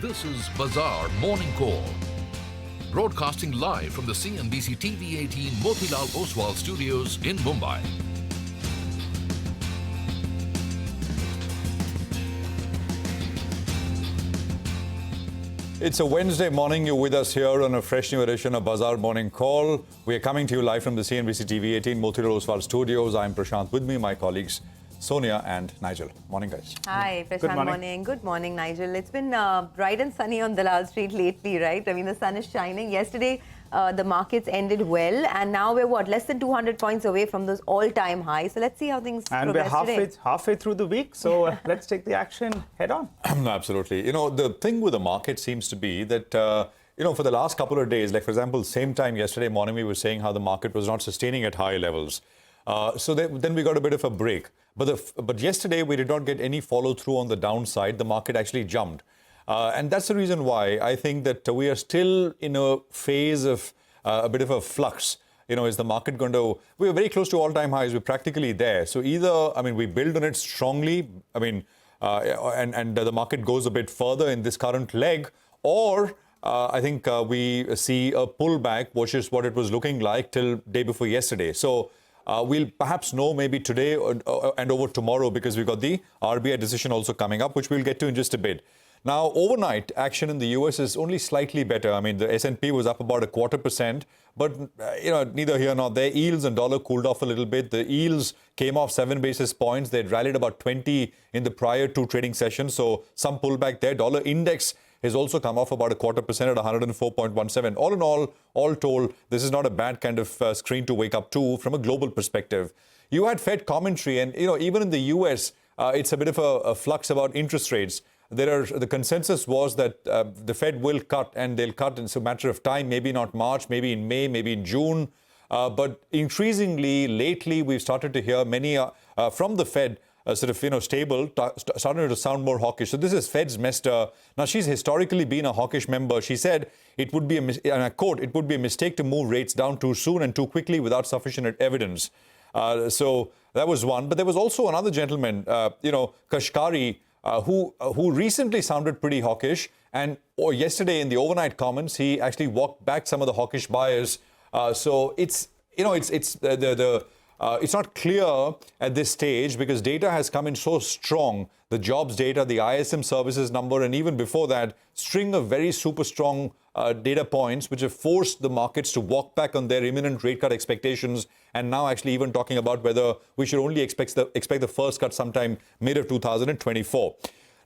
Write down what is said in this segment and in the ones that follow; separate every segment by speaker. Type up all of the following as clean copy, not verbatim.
Speaker 1: This is Bazaar Morning Call. Broadcasting live from the CNBC-TV18 Motilal Oswal studios in Mumbai.
Speaker 2: It's a Wednesday morning. You're with us here on a fresh new edition of Bazaar Morning Call. We are coming to you live from the CNBC-TV18 Motilal Oswal studios. I'm Prashant. With me, my colleagues Sonia and Nigel. Morning, guys.
Speaker 3: Hi, Prashant. Morning. Good morning, Nigel. It's been bright and sunny on Dalal Street lately, right? I mean, the sun is shining. Yesterday, the markets ended well, and now we're less than 200 points away from those all-time highs. So let's see how things progress today.
Speaker 4: And we're halfway through the week, so let's take the action head on.
Speaker 2: Absolutely. You know, the thing with the market seems to be that, for the last couple of days, like, for example, same time yesterday morning, we were saying how the market was not sustaining at high levels. Then we got a bit of a break. But yesterday, we did not get any follow-through on the downside. The market actually jumped. And that's the reason why I think that we are still in a phase of a bit of a flux. Is the market going to... We are very close to all-time highs. We're practically there. So either, we build on it strongly, and the market goes a bit further in this current leg, or I think we see a pullback, which is what it was looking like till day before yesterday. So we'll perhaps know maybe today and over tomorrow, because we've got the RBI decision also coming up, which we'll get to in just a bit. Now, overnight action in the US is only slightly better. The S&P was up about 0.25%, but, neither here nor there. Yields and dollar cooled off a little bit. The yields came off 7 basis points. They'd rallied about 20 in the prior two trading sessions, so some pullback there. Dollar index has also come off about 0.25% at 104.17. All in all told, this is not a bad kind of screen to wake up to from a global perspective. You had Fed commentary, and, even in the US, it's a bit of a flux about interest rates. The consensus was that the Fed will cut, and they'll cut in a matter of time, maybe not March, maybe in May, maybe in June. But increasingly, lately, we've started to hear many from the Fed stable, starting to sound more hawkish. So this is Fed's Mester. Now, she's historically been a hawkish member. She said it would be, and I quote, it would be a mistake to move rates down too soon and too quickly without sufficient evidence. So that was one. But there was also another gentleman, Kashkari, who recently sounded pretty hawkish. And yesterday in the overnight comments, he actually walked back some of the hawkish buyers. So it's not clear at this stage, because data has come in so strong. The jobs data, the ISM services number, and even before that, string of very super strong data points, which have forced the markets to walk back on their imminent rate cut expectations, and now actually even talking about whether we should only expect the first cut sometime mid of 2024.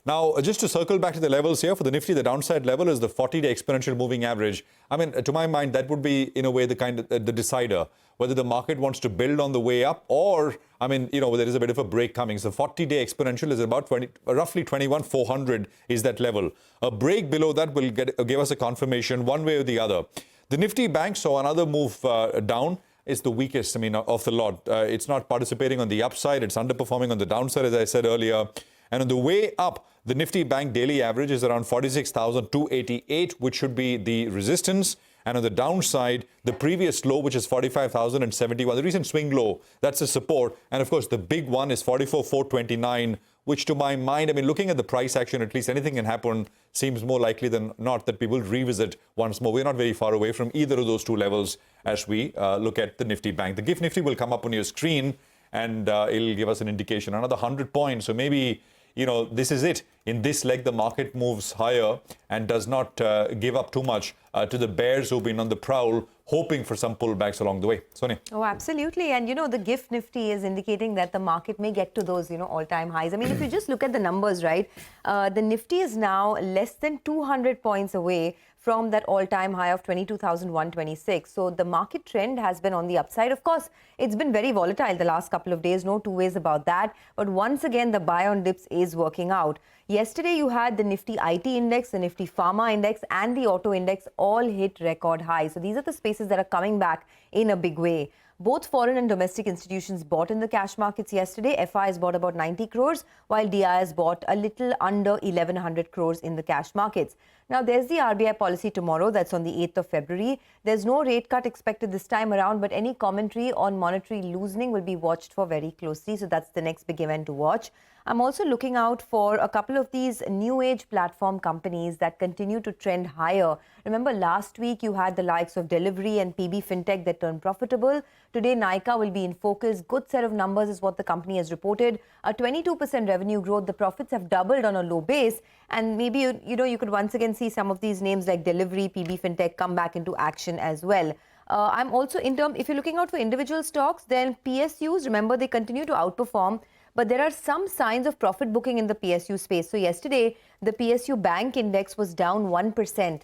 Speaker 2: Now, just to circle back to the levels here, for the Nifty, the downside level is the 40-day exponential moving average. To my mind, that would be, in a way, the decider, whether the market wants to build on the way up, or, there is a bit of a break coming. So 40-day exponential is about roughly 21,400 is that level. A break below that will give us a confirmation one way or the other. The Nifty Bank saw another move down. It's the weakest, of the lot. It's not participating on the upside. It's underperforming on the downside, as I said earlier. And on the way up, the Nifty Bank daily average is around 46,288, which should be the resistance. And on the downside, the previous low, which is 45,071, the recent swing low, that's the support. And of course, the big one is 44,429, which to my mind, looking at the price action, at least anything can happen, seems more likely than not that we will revisit once more. We're not very far away from either of those two levels as we look at the Nifty Bank. The GIFT Nifty will come up on your screen, and it'll give us an indication. Another 100 points. So maybe, this is it. In this leg, the market moves higher and does not give up too much to the bears who've been on the prowl, hoping for some pullbacks along the way. Sonia?
Speaker 3: Oh, absolutely. And, the GIFT Nifty is indicating that the market may get to those, all-time highs. If you just look at the numbers, right, the Nifty is now less than 200 points away from that all-time high of 22,126. So the market trend has been on the upside. Of course, it's been very volatile the last couple of days, no two ways about that. But once again, the buy on dips is working out. Yesterday, you had the Nifty IT index, the Nifty Pharma index, and the auto index all hit record highs. So these are the spaces that are coming back in a big way. Both foreign and domestic institutions bought in the cash markets yesterday. FIs bought about 90 crores, while DIs bought a little under 1,100 crores in the cash markets. Now, there's the RBI policy tomorrow. That's on the 8th of February. There's no rate cut expected this time around, but any commentary on monetary loosening will be watched for very closely. So that's the next big event to watch. I'm also looking out for a couple of these new age platform companies that continue to trend higher. Remember, last week you had the likes of Delivery and PB Fintech that turned profitable. Today, Nykaa will be in focus. Good set of numbers is what the company has reported. A 22% revenue growth. The profits have doubled on a low base. And maybe, you could once again see some of these names like Delivery, PB Fintech come back into action as well. I'm also if you're looking out for individual stocks, then PSUs, remember, they continue to outperform. But there are some signs of profit booking in the PSU space. So yesterday, the PSU bank index was down 1%.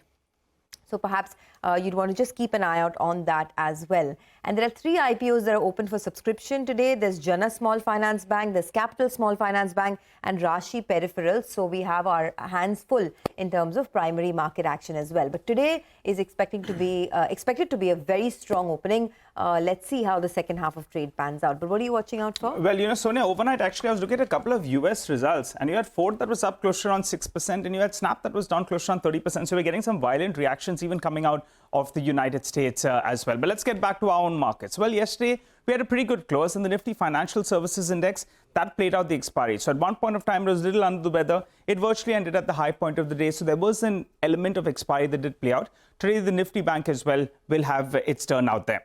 Speaker 3: So perhaps you'd want to just keep an eye out on that as well. And there are 3 IPOs that are open for subscription today. There's Jana Small Finance Bank, there's Capital Small Finance Bank, and Rashi Peripherals. So we have our hands full in terms of primary market action as well. But today is expected to be a very strong opening. Let's see how the second half of trade pans out. But what are you watching out for?
Speaker 4: Well, Sonia, overnight, actually, I was looking at a couple of US results, and you had Ford that was up close to around 6%, and you had Snap that was down close to around 30%. So we're getting some violent reactions even coming out of the United States as well. But let's get back to our own markets. Well, yesterday, we had a pretty good close in the Nifty Financial Services Index. That played out the expiry. So at one point of time, it was a little under the weather. It virtually ended at the high point of the day. So there was an element of expiry that did play out. Today, the Nifty Bank as well will have its turn out there.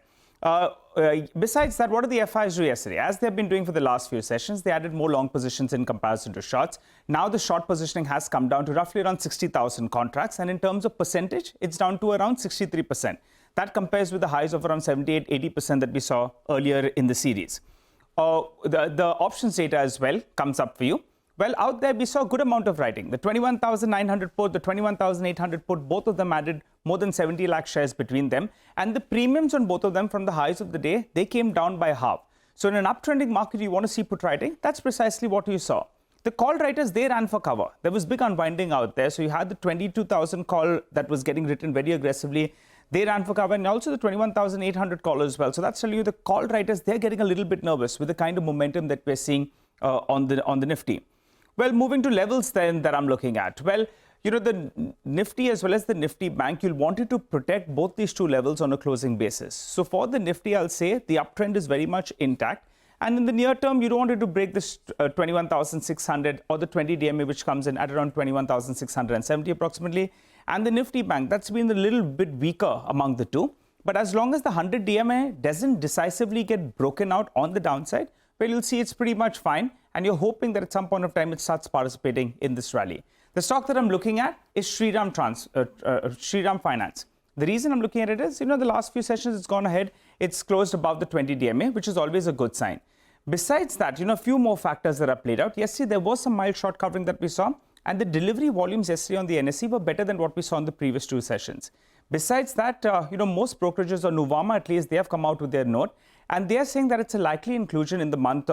Speaker 4: Besides that, what did the FIs do yesterday? As they've been doing for the last few sessions, they added more long positions in comparison to shorts. Now the short positioning has come down to roughly around 60,000 contracts. And in terms of percentage, it's down to around 63%. That compares with the highs of around 78-80% that we saw earlier in the series. The options data as well comes up for you. Well, out there, we saw a good amount of writing. The 21,900 put, the 21,800 put, both of them added more than 70 lakh shares between them. And the premiums on both of them from the highs of the day, they came down by half. So in an uptrending market, you want to see put writing. That's precisely what you saw. The call writers, they ran for cover. There was big unwinding out there. So you had the 22,000 call that was getting written very aggressively. They ran for cover, and also the 21,800 call as well. So that's telling you the call writers, they're getting a little bit nervous with the kind of momentum that we're seeing on the Nifty. Well, moving to levels then that I'm looking at. Well, the Nifty as well as the Nifty Bank, you'll want it to protect both these two levels on a closing basis. So for the Nifty, I'll say the uptrend is very much intact. And in the near term, you don't want it to break this 21,600 or the 20 DMA, which comes in at around 21,670 approximately. And the Nifty Bank, that's been a little bit weaker among the two. But as long as the 100 DMA doesn't decisively get broken out on the downside, well, you'll see it's pretty much fine. And you're hoping that at some point of time, it starts participating in this rally. The stock that I'm looking at is Shriram Finance. The reason I'm looking at it is, the last few sessions, it's gone ahead. It's closed above the 20 DMA, which is always a good sign. Besides that, a few more factors that are played out. Yesterday, there was some mild short covering that we saw. And the delivery volumes yesterday on the NSE were better than what we saw in the previous two sessions. Besides that, most brokerages, or Nuvama at least, they have come out with their note. And they are saying that it's a likely inclusion in the month,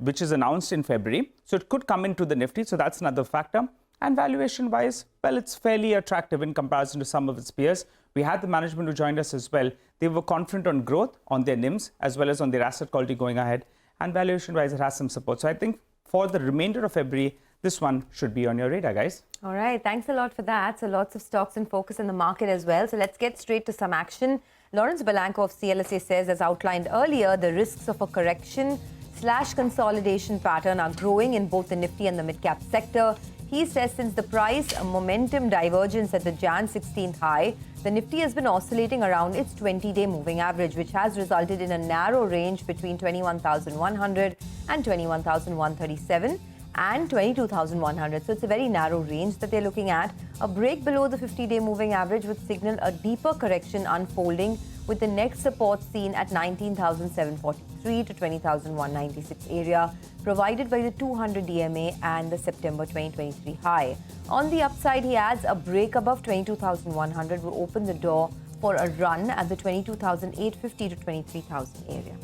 Speaker 4: which is announced in February. So it could come into the Nifty. So that's another factor. And valuation-wise, well, it's fairly attractive in comparison to some of its peers. We had the management who joined us as well. They were confident on growth, on their NIMs, as well as on their asset quality going ahead. And valuation-wise, it has some support. So I think for the remainder of February, this one should be on your radar, guys.
Speaker 3: All right. Thanks a lot for that. So lots of stocks in focus in the market as well. So let's get straight to some action. Lawrence Belanco of CLSA says, as outlined earlier, the risks of a correction/consolidation pattern are growing in both the Nifty and the mid-cap sector. He says since the price momentum divergence at the Jan 16th high, the Nifty has been oscillating around its 20-day moving average, which has resulted in a narrow range between 21,100 and 21,137 and 22,100. So it's a very narrow range that they're looking at. A break below the 50-day moving average would signal a deeper correction unfolding, with the next support seen at 19,743 to 20,196 area, provided by the 200 DMA and the September 2023 high. On the upside, he adds, a break above 22,100 will open the door for a run at the 22,850 to 23,000 area.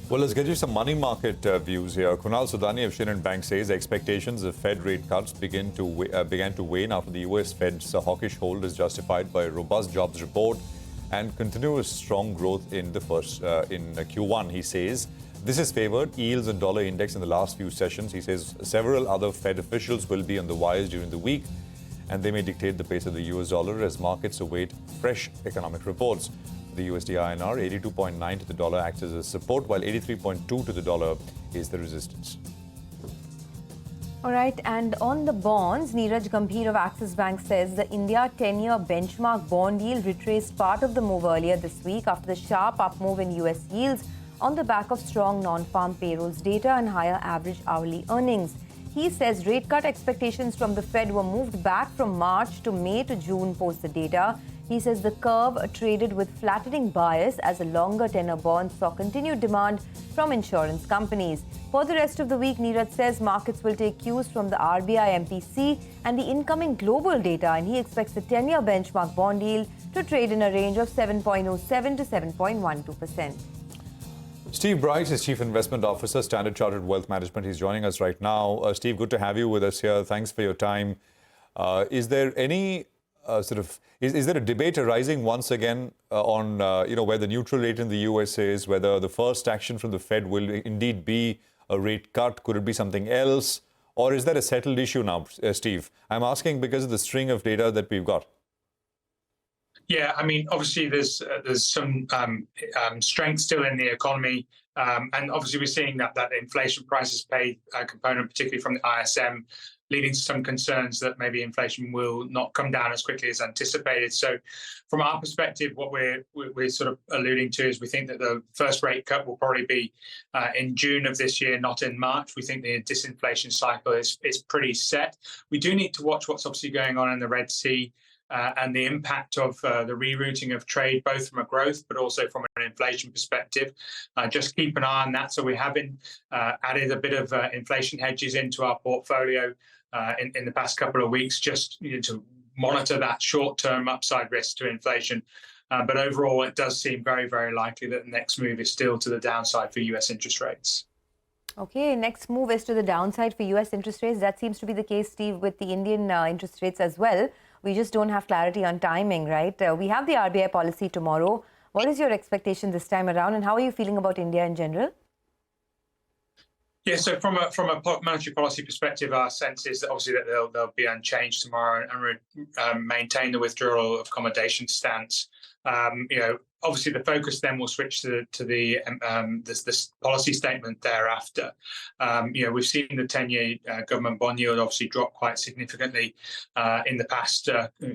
Speaker 2: Well, let's get you some money market views here. Kunal Sudani of Shinhan Bank says expectations of Fed rate cuts began to wane after the US Fed's hawkish hold is justified by a robust jobs report and continuous strong growth in the Q1. He says this has favored yields and dollar index in the last few sessions. He says several other Fed officials will be on the wires during the week. and they may dictate the pace of the US dollar as markets await fresh economic reports. The USD INR 82.9 to the dollar acts as a support, while 83.2 to the dollar is the resistance.
Speaker 3: All right, and on the bonds, Neeraj Gambhir of Axis Bank says the India 10-year benchmark bond yield retraced part of the move earlier this week after the sharp up move in US yields on the back of strong non-farm payrolls data and higher average hourly earnings. He says rate cut expectations from the Fed were moved back from March to May to June post the data. He says the curve traded with flattening bias as a longer tenor bond saw continued demand from insurance companies. For the rest of the week, Neeraj says markets will take cues from the RBI MPC and the incoming global data, and he expects the 10-year benchmark bond yield to trade in a range of 7.07 to 7.12%.
Speaker 2: Steve Bryce is Chief Investment Officer, Standard Chartered Wealth Management. He's joining us right now. Steve, good to have you with us here. Thanks for your time. Is there any is there a debate arising once again on where the neutral rate in the US is, whether the first action from the Fed will indeed be a rate cut? Could it be something else? Or is that a settled issue now, Steve? I'm asking because of the string of data that we've got.
Speaker 5: Yeah, I mean, obviously there's some strength still in the economy, and obviously we're seeing that inflation prices paid component, particularly from the ISM, leading to some concerns that maybe inflation will not come down as quickly as anticipated. So, from our perspective, what we're sort of alluding to is we think that the first rate cut will probably be in June of this year, not in March. We think the disinflation cycle is pretty set. We do need to watch what's obviously going on in the Red Sea. And the impact of the rerouting of trade, both from a growth but also from an inflation perspective. Just keep an eye on that. So we have added a bit of inflation hedges into our portfolio in the past couple of weeks, just to monitor that short-term upside risk to inflation. But overall, it does seem very, very likely that the next move is still to the downside for US interest rates.
Speaker 3: Okay, next move is to the downside for US interest rates. That seems to be the case, Steve, with the Indian interest rates as well. We just don't have clarity on timing, right? We have the RBI policy tomorrow. What is your expectation this time around, and how are you feeling about India in general?
Speaker 5: Yeah, so from a monetary policy perspective, our sense is that obviously that they'll be unchanged tomorrow and maintain the withdrawal of accommodation stance. Obviously the focus then will switch to the this policy statement thereafter. We've seen the 10-year government bond yield obviously drop quite significantly in the past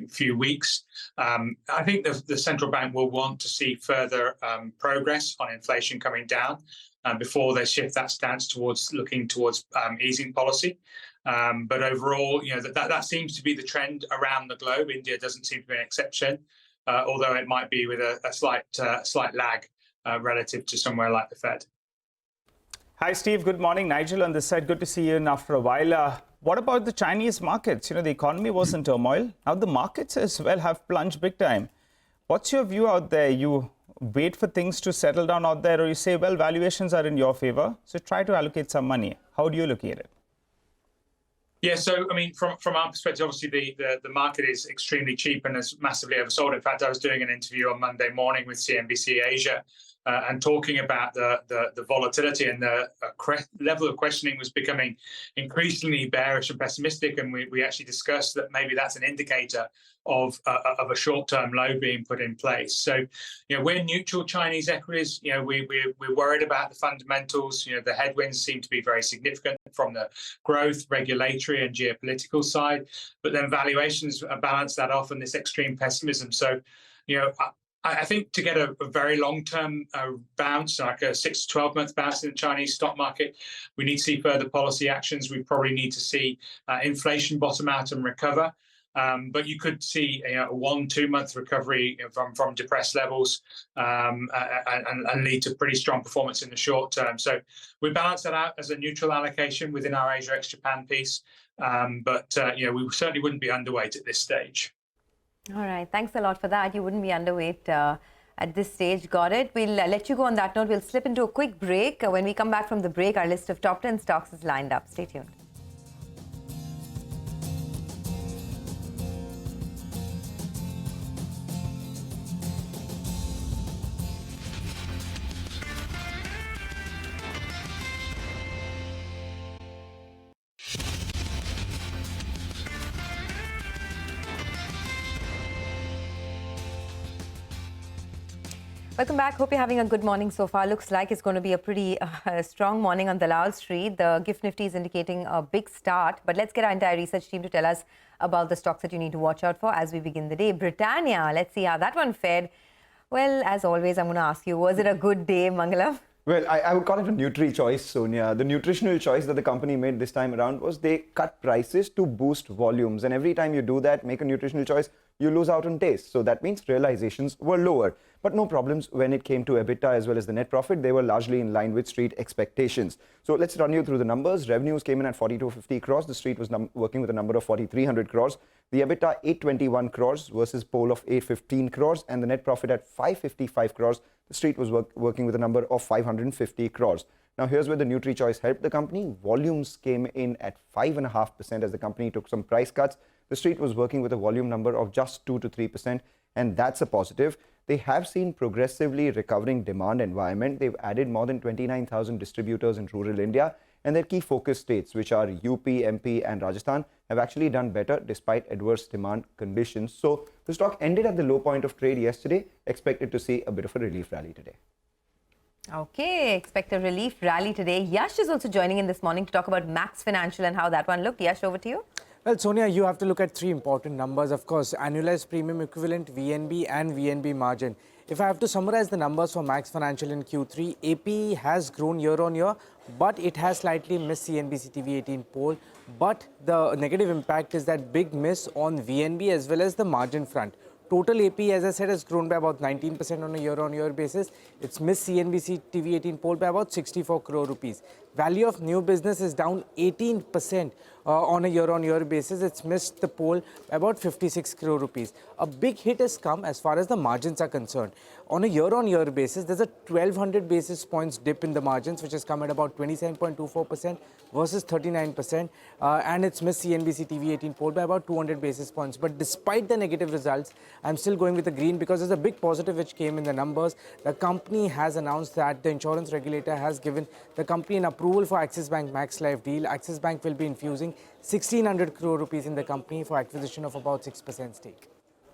Speaker 5: few weeks. I think the central bank will want to see further progress on inflation coming down before they shift that stance towards looking towards easing policy. But overall, that seems to be the trend around the globe. India doesn't seem to be an exception. Although it might be with a slight lag relative to somewhere like the Fed.
Speaker 4: Hi, Steve. Good morning. Nigel on this side. Good to see you in after a while. What about the Chinese markets? The economy was in turmoil. Now the markets as well have plunged big time. What's your view out there? You wait for things to settle down out there, or you say, well, valuations are in your favor, so try to allocate some money. How do you look at it?
Speaker 5: Yeah, so I mean, from our perspective, obviously the market is extremely cheap and is massively oversold. In fact, I was doing an interview on Monday morning with CNBC Asia and talking about the volatility, and the level of questioning was becoming increasingly bearish and pessimistic. And we actually discussed that maybe that's an indicator of a short-term low being put in place. So, we're neutral Chinese equities. We're worried about the fundamentals. The headwinds seem to be very significant from the growth, regulatory, and geopolitical side. But then valuations balance that off, and this extreme pessimism. So, I think to get a very long-term bounce, like a 6 to 12-month bounce in the Chinese stock market, we need to see further policy actions. We probably need to see inflation bottom out and recover. But you could see a 1-2 month recovery from depressed levels and lead to pretty strong performance in the short term. So we balance that out as a neutral allocation within our Asia ex-Japan piece. But we certainly wouldn't be underweight at this stage.
Speaker 3: All right. Thanks a lot for that. You wouldn't be underweight at this stage. Got it. We'll let you go on that note. We'll slip into a quick break. When we come back from the break, our list of top 10 stocks is lined up. Stay tuned. Welcome back. Hope you're having a good morning so far. Looks like it's going to be a pretty strong morning on Dalal Street. The GIFT Nifty is indicating a big start. But let's get our entire research team to tell us about the stocks that you need to watch out for as we begin the day. Britannia, let's see how that one fared. Well, as always, I'm going to ask you, was it a good day, Mangalam?
Speaker 6: Well, I would call it a Nutri choice, Sonia. The nutritional choice that the company made this time around was they cut prices to boost volumes. And every time you do that, make a nutritional choice, you lose out on taste. So that means realizations were lower. But no problems when it came to EBITDA as well as the net profit. They were largely in line with street expectations. So let's run you through the numbers. Revenues came in at 4,250 crores. The street was working with a number of 4,300 crores. The EBITDA 821 crores versus poll of 815 crores. And the net profit at 555 crores. The street was working with a number of 550 crores. Now, here's where the Nutri choice helped the company. Volumes came in at 5.5% as the company took some price cuts. The street was working with a volume number of just 2 to 3%, and that's a positive. They have seen progressively recovering demand environment. They've added more than 29,000 distributors in rural India, and their key focus states, which are UP, MP, and Rajasthan, have actually done better despite adverse demand conditions. So the stock ended at the low point of trade yesterday, expected to see a bit of a relief rally today.
Speaker 3: Okay, expect a relief rally today. Yash is also joining in this morning to talk about Max Financial and how that one looked. Yash, over to you.
Speaker 7: Well, Sonia, you have to look at three important numbers, of course, annualized premium equivalent, VNB and VNB margin. If I have to summarize the numbers for Max Financial in Q3, APE has grown year on year, but it has slightly missed CNBC-TV18 poll. But the negative impact is that big miss on VNB as well as the margin front. Total AP, as I said, has grown by about 19% on a year-on-year basis. It's missed CNBC TV18 poll by about 64 crore rupees. Value of new business is down 18% on a year-on-year basis. It's missed the poll by about 56 crore rupees. A big hit has come as far as the margins are concerned. On a year-on-year basis, there's a 1,200 basis points dip in the margins, which has come at about 27.24% versus 39%. And it's missed CNBC TV18 poll by about 200 basis points. But despite the negative results, I'm still going with the green because there's a big positive which came in the numbers. The company has announced that the insurance regulator has given the company an approval for Axis Bank Max Life deal. Axis Bank will be infusing 1,600 crore rupees in the company for acquisition of about 6% stake.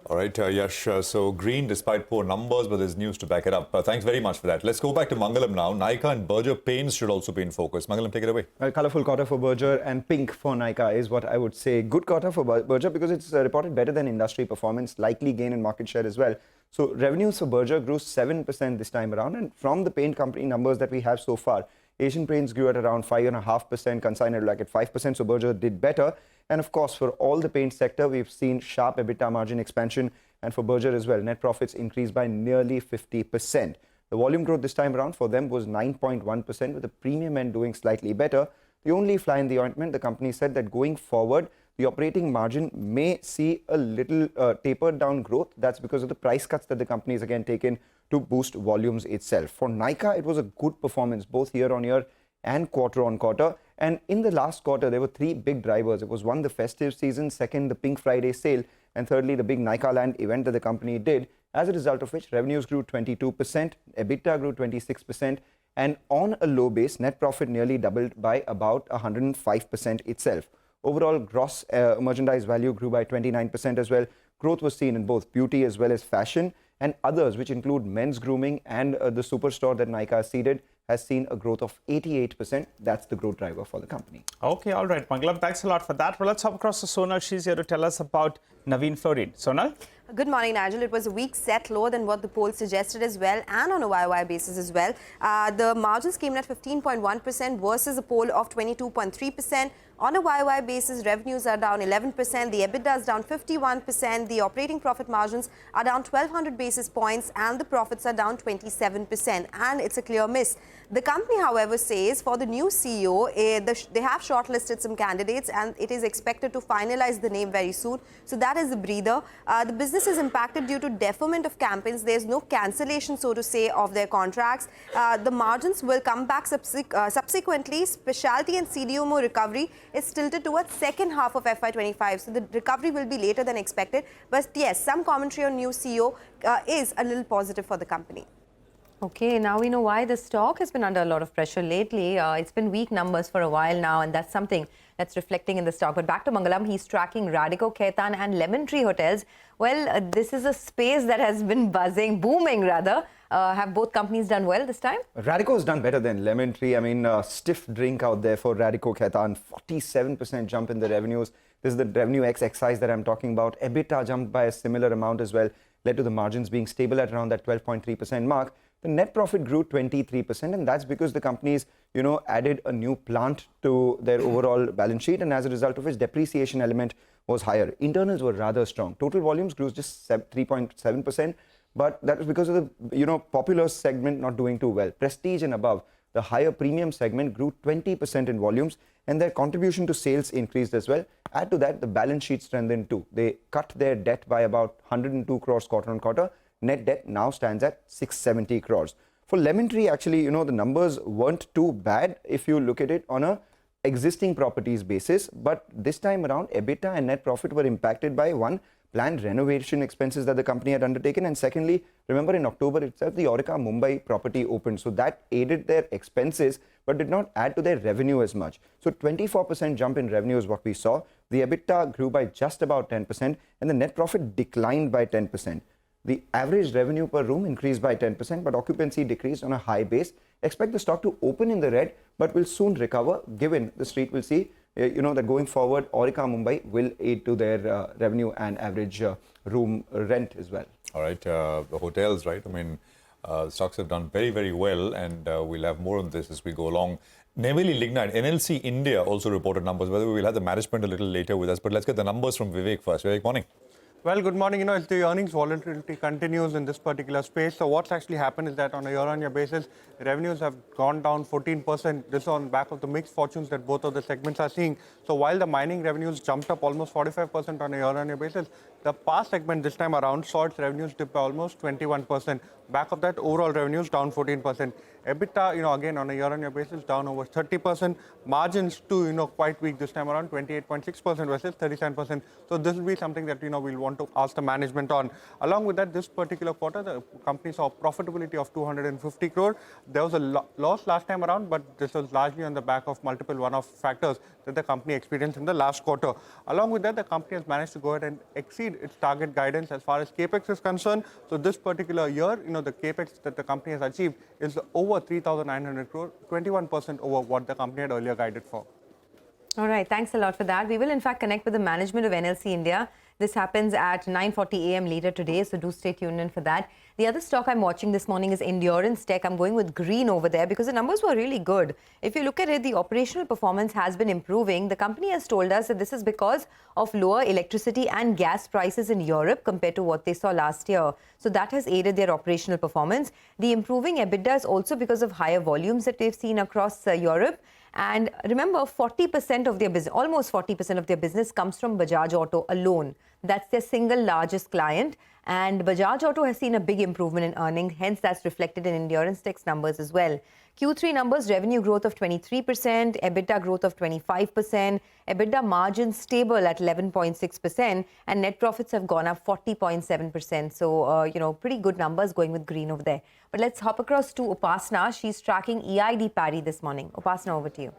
Speaker 2: All right, Yash, so green despite poor numbers, but there's news to back it up. Thanks very much for that. Let's go back to Mangalam now. Nykaa and Berger Paints should also be in focus. Mangalam, take it away.
Speaker 6: A colourful quarter for Berger and pink for Nykaa is what I would say. Good quarter for Berger because it's reported better than industry performance, likely gain in market share as well. So revenues for Berger grew 7% this time around, and from the paint company numbers that we have so far, Asian Paints grew at around 5.5%, Consignor like at 5%, so Berger did better. And of course, for all the paint sector, we've seen sharp EBITDA margin expansion, and for Berger as well, net profits increased by nearly 50%. The volume growth this time around for them was 9.1%, with the premium end doing slightly better. The only fly in the ointment, the company said that going forward, the operating margin may see a little tapered down growth. That's because of the price cuts that the company has again taken to boost volumes itself. For Nykaa, it was a good performance, both year on year and quarter on quarter. And in the last quarter, there were three big drivers. It was one, the festive season, second, the Pink Friday sale, and thirdly, the big Nykaa Land event that the company did, as a result of which revenues grew 22%, EBITDA grew 26%, and on a low base, net profit nearly doubled by about 105% itself. Overall, gross merchandise value grew by 29% as well. Growth was seen in both beauty as well as fashion, and others, which include men's grooming and the superstore that Nykaa seeded, has seen a growth of 88%. That's the growth driver for the company.
Speaker 4: Okay, all right, Mangalam, thanks a lot for that. Well, let's hop across to Sonal. She's here to tell us about Naveen Fluorine. Sonal?
Speaker 8: Good morning, Nigel. It was a week set lower than what the poll suggested as well, and on a YOY basis as well. The margins came in at 15.1% versus a poll of 22.3%. On a YOY basis, revenues are down 11%, the EBITDA is down 51%, the operating profit margins are down 1,200 basis points, and the profits are down 27%, and it's a clear miss. The company, however, says for the new CEO, they have shortlisted some candidates, and it is expected to finalize the name very soon. So that is a breather. The business is impacted due to deferment of campaigns. There's no cancellation, so to say, of their contracts. The margins will come back subsequently. Specialty and CDMO recovery is tilted towards second half of FY25. So the recovery will be later than expected. But yes, some commentary on new CEO is a little positive for the company.
Speaker 3: Okay, now we know why the stock has been under a lot of pressure lately. It's been weak numbers for a while now, and that's something that's reflecting in the stock. But back to Mangalam, he's tracking Radico, Khaitan and Lemon Tree Hotels. Well, this is a space that has been buzzing, booming rather, Have both companies done well this time?
Speaker 6: Radico's done better than Lemon Tree. I mean, stiff drink out there for Radico Khaitan. 47% jump in the revenues. This is the revenue X excise that I'm talking about. EBITDA jumped by a similar amount as well, led to the margins being stable at around that 12.3% mark. The net profit grew 23%, and that's because the companies, added a new plant to their overall balance sheet, and as a result of which depreciation element was higher. Internals were rather strong. Total volumes grew just 3.7%, but that was because of the popular segment not doing too well. Prestige and above, the higher premium segment grew 20% in volumes, and their contribution to sales increased as well. Add to that, the balance sheet strengthened too. They cut their debt by about 102 crores quarter on quarter. Net debt now stands at 670 crores. For Lemon Tree, actually, the numbers weren't too bad if you look at it on a existing properties basis. But this time around, EBITDA and net profit were impacted by one, planned renovation expenses that the company had undertaken. And secondly, remember in October itself, the Aurika Mumbai property opened. So that aided their expenses, but did not add to their revenue as much. So 24% jump in revenue is what we saw. The EBITDA grew by just about 10% and the net profit declined by 10%. The average revenue per room increased by 10%, but occupancy decreased on a high base. Expect the stock to open in the red, but will soon recover, given the street will see, that going forward, Aurika Mumbai will aid to their revenue and average room rent as well.
Speaker 2: All right, the hotels, right? I mean, stocks have done very, very well, and we'll have more on this as we go along. Neyveli Lignite, NLC India also reported numbers. Whether we will have the management a little later with us, but let's get the numbers from Vivek first. Vivek, morning.
Speaker 9: Well, good morning. As the earnings volatility continues in this particular space, so what's actually happened is that on a year-on-year basis, revenues have gone down 14%. This is on the back of the mixed fortunes that both of the segments are seeing. So while the mining revenues jumped up almost 45% on a year-on-year basis, the power segment this time around saw its revenues dip by almost 21%. Back of that, overall revenues down 14%. EBITDA, again on a year-on-year basis, down over 30%. Margins too, quite weak this time around, 28.6% versus 37%. So this will be something that we'll want to ask the management on. Along with that, this particular quarter, the company saw profitability of 250 crore. There was a loss last time around, but this was largely on the back of multiple one-off factors that the company experienced in the last quarter. Along with that, the company has managed to go ahead and exceed its target guidance as far as capex is concerned. So this particular year, the capex that the company has achieved is over 3,900 crore, 21% over what the company had earlier guided for.
Speaker 3: All right, thanks a lot for that. We will in fact connect with the management of NLC India. This happens at 9:40 a.m. later today, so do stay tuned in for that. The other stock I'm watching this morning is Endurance Tech. I'm going with green over there because the numbers were really good. If you look at it, the operational performance has been improving. The company has told us that this is because of lower electricity and gas prices in Europe compared to what they saw last year. So that has aided their operational performance. The improving EBITDA is also because of higher volumes that they've seen across Europe. And remember, 40% of their business, almost 40% of their business comes from Bajaj Auto alone. That's their single largest client. And Bajaj Auto has seen a big improvement in earnings. Hence, that's reflected in Endurance Tech's numbers as well. Q3 numbers, revenue growth of 23%, EBITDA growth of 25%, EBITDA margin stable at 11.6%, and net profits have gone up 40.7%. So, pretty good numbers going with green over there. But let's hop across to Upasna. She's tracking EID Parry this morning. Upasna, over to you.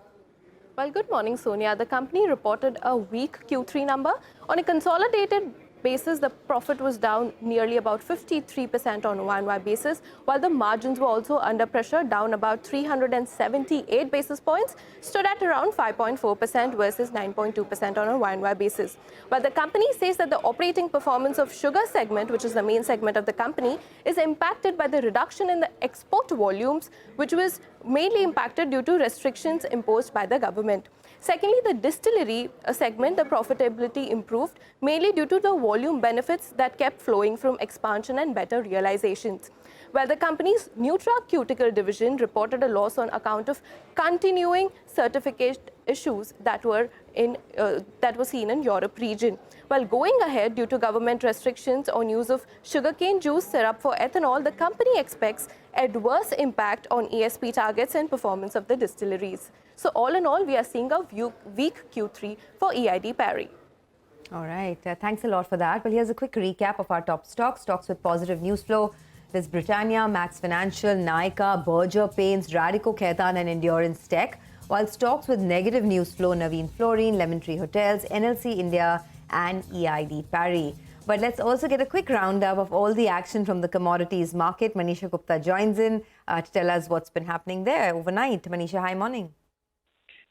Speaker 10: Well, good morning, Sonia. The company reported a weak Q3 number. On a consolidated basis, the profit was down nearly about 53% on a YoY basis, while the margins were also under pressure, down about 378 basis points, stood at around 5.4% versus 9.2% on a YoY basis. While the company says that the operating performance of sugar segment, which is the main segment of the company, is impacted by the reduction in the export volumes, which was mainly impacted due to restrictions imposed by the government. Secondly, the distillery segment, the profitability improved, mainly due to the volume benefits that kept flowing from expansion and better realizations. While the company's nutraceutical division reported a loss on account of continuing certificate issues that were seen in Europe region. While going ahead, due to government restrictions on use of sugarcane juice syrup for ethanol, the company expects adverse impact on ESP targets and performance of the distilleries. So all in all, we are seeing a weak Q3 for EID Parry.
Speaker 3: All right, thanks a lot for that. Well, here's a quick recap of our top stocks. Stocks with positive news flow. There's Britannia, Max Financial, Nykaa, Berger Paints, Radico Khaitan and Endurance Tech. While stocks with negative news flow, Navin Fluorine, Lemon Tree Hotels, NLC India and EID Parry. But let's also get a quick roundup of all the action from the commodities market. Manisha Gupta joins in to tell us what's been happening there overnight. Manisha, hi, morning.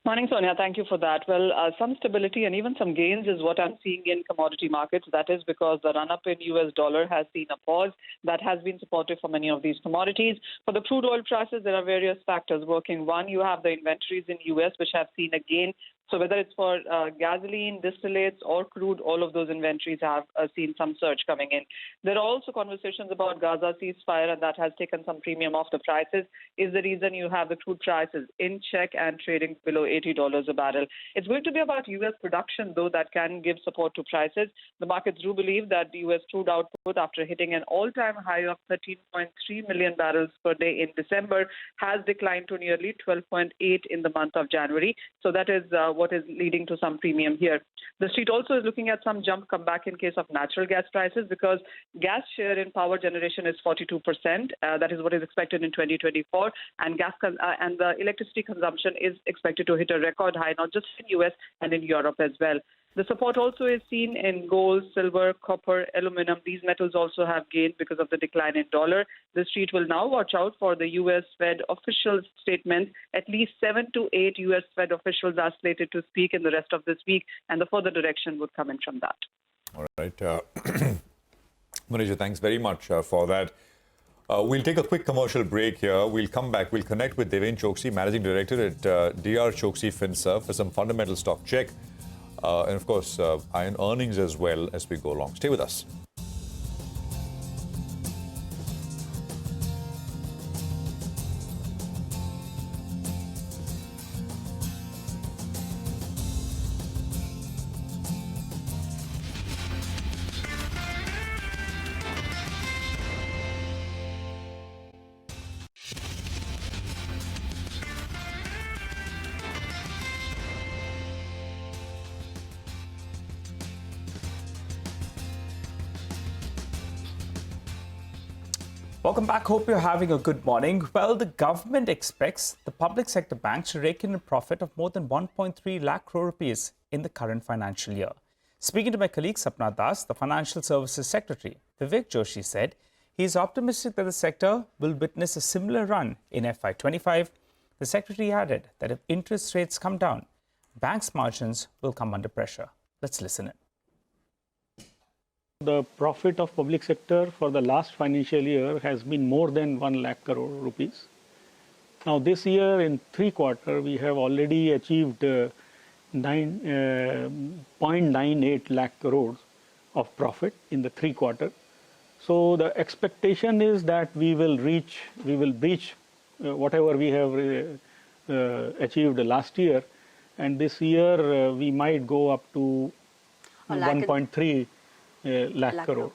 Speaker 11: Morning, Sonia. Thank you for that. Well, some stability and even some gains is what I'm seeing in commodity markets. That is because the run-up in US dollar has seen a pause. That has been supportive for many of these commodities. For the crude oil prices, there are various factors working. One, you have the inventories in US, which have seen a gain. So whether it's for gasoline, distillates, or crude, all of those inventories have seen some surge coming in. There are also conversations about Gaza ceasefire, and that has taken some premium off the prices, is the reason you have the crude prices in check and trading below $80 a barrel. It's going to be about U.S. production, though, that can give support to prices. The markets do believe that the U.S. crude output, after hitting an all-time high of 13.3 million barrels per day in December, has declined to nearly 12.8 in the month of January. So that is what is leading to some premium here. The street also is looking at some jump come back in case of natural gas prices, because gas share in power generation is 42%. That is what is expected in 2024. And and the electricity consumption is expected to hit a record high, not just in US and in Europe as well. The support also is seen in gold, silver, copper, aluminum. These metals also have gained because of the decline in dollar. The street will now watch out for the U.S. Fed official statement. At least 7 to 8 U.S. Fed officials are slated to speak in the rest of this week, and the further direction would come in from that.
Speaker 2: All right. Manisha, thanks very much for that. We'll take a quick commercial break here. We'll come back. We'll connect with Deven Choksi, Managing Director at DR Choksi FinServ, for some fundamental stock check. And of course, iron earnings as well as we go along. Stay with us.
Speaker 4: Welcome back. Hope you're having a good morning. Well, the government expects the public sector banks to rake in a profit of more than 1.3 lakh crore rupees in the current financial year. Speaking to my colleague Sapna Das, the Financial Services Secretary, Vivek Joshi said he is optimistic that the sector will witness a similar run in FY25. The Secretary added that if interest rates come down, banks' margins will come under pressure. Let's listen in.
Speaker 12: The profit of public sector for the last financial year has been more than 1 lakh crore rupees. Now this year in 3 quarters we have already achieved 0.98 lakh crores of profit in the 3 quarters. So the expectation is that we will breach whatever we have achieved last year, and this year we might go up to 1.3 lakh crore.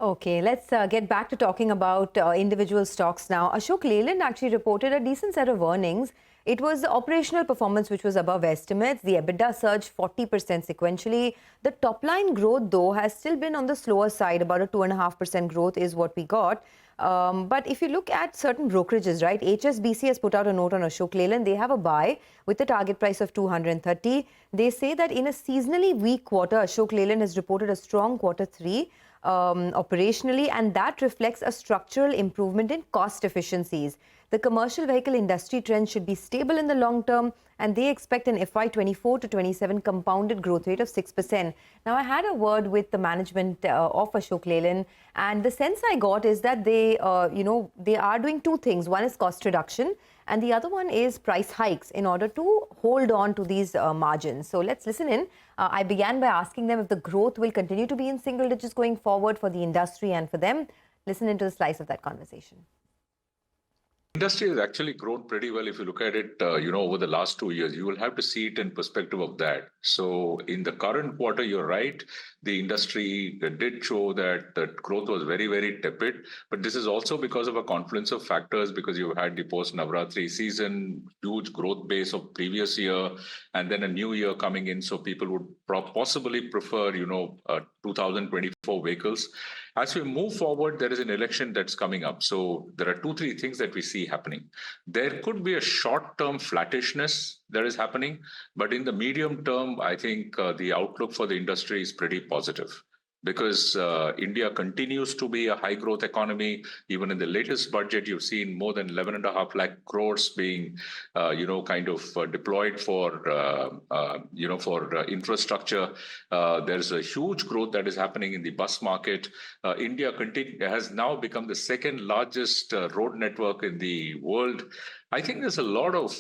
Speaker 3: Okay, let's get back to talking about individual stocks now. Ashok Leyland actually reported a decent set of earnings. It was the operational performance which was above estimates. The EBITDA surged 40% sequentially. The top line growth, though, has still been on the slower side. About a 2.5% growth is what we got. But if you look at certain brokerages, right, HSBC has put out a note on Ashok Leyland. They have a buy with a target price of 230. They say that in a seasonally weak quarter, Ashok Leyland has reported a strong Q3 operationally, and that reflects a structural improvement in cost efficiencies. The commercial vehicle industry trend should be stable in the long term, and they expect an FY24 to 27 compounded growth rate of 6%. Now, I had a word with the management of Ashok Leyland, and the sense I got is that they are doing 2 things. One is cost reduction, and the other one is price hikes in order to hold on to these margins. So let's listen in. I began by asking them if the growth will continue to be in single digits going forward for the industry and for them. Listen into the slice of that conversation.
Speaker 13: Industry has actually grown pretty well if you look at it, over the last 2 years. You will have to see it in perspective of that. So in the current quarter, you're right, the industry did show that the growth was very, very tepid. But this is also because of a confluence of factors, because you had the post-Navratri season, huge growth base of previous year, and then a new year coming in. So people would possibly prefer, 2024 vehicles. As we move forward, there is an election that's coming up. So there are 2-3 things that we see happening. There could be a short-term flattishness that is happening, but in the medium term, I think the outlook for the industry is pretty positive. Because India continues to be a high growth economy. Even in the latest budget, you've seen more than 11.5 lakh crores being, deployed for, infrastructure. There's a huge growth that is happening in the bus market. India has now become the second largest road network in the world. I think there's a lot of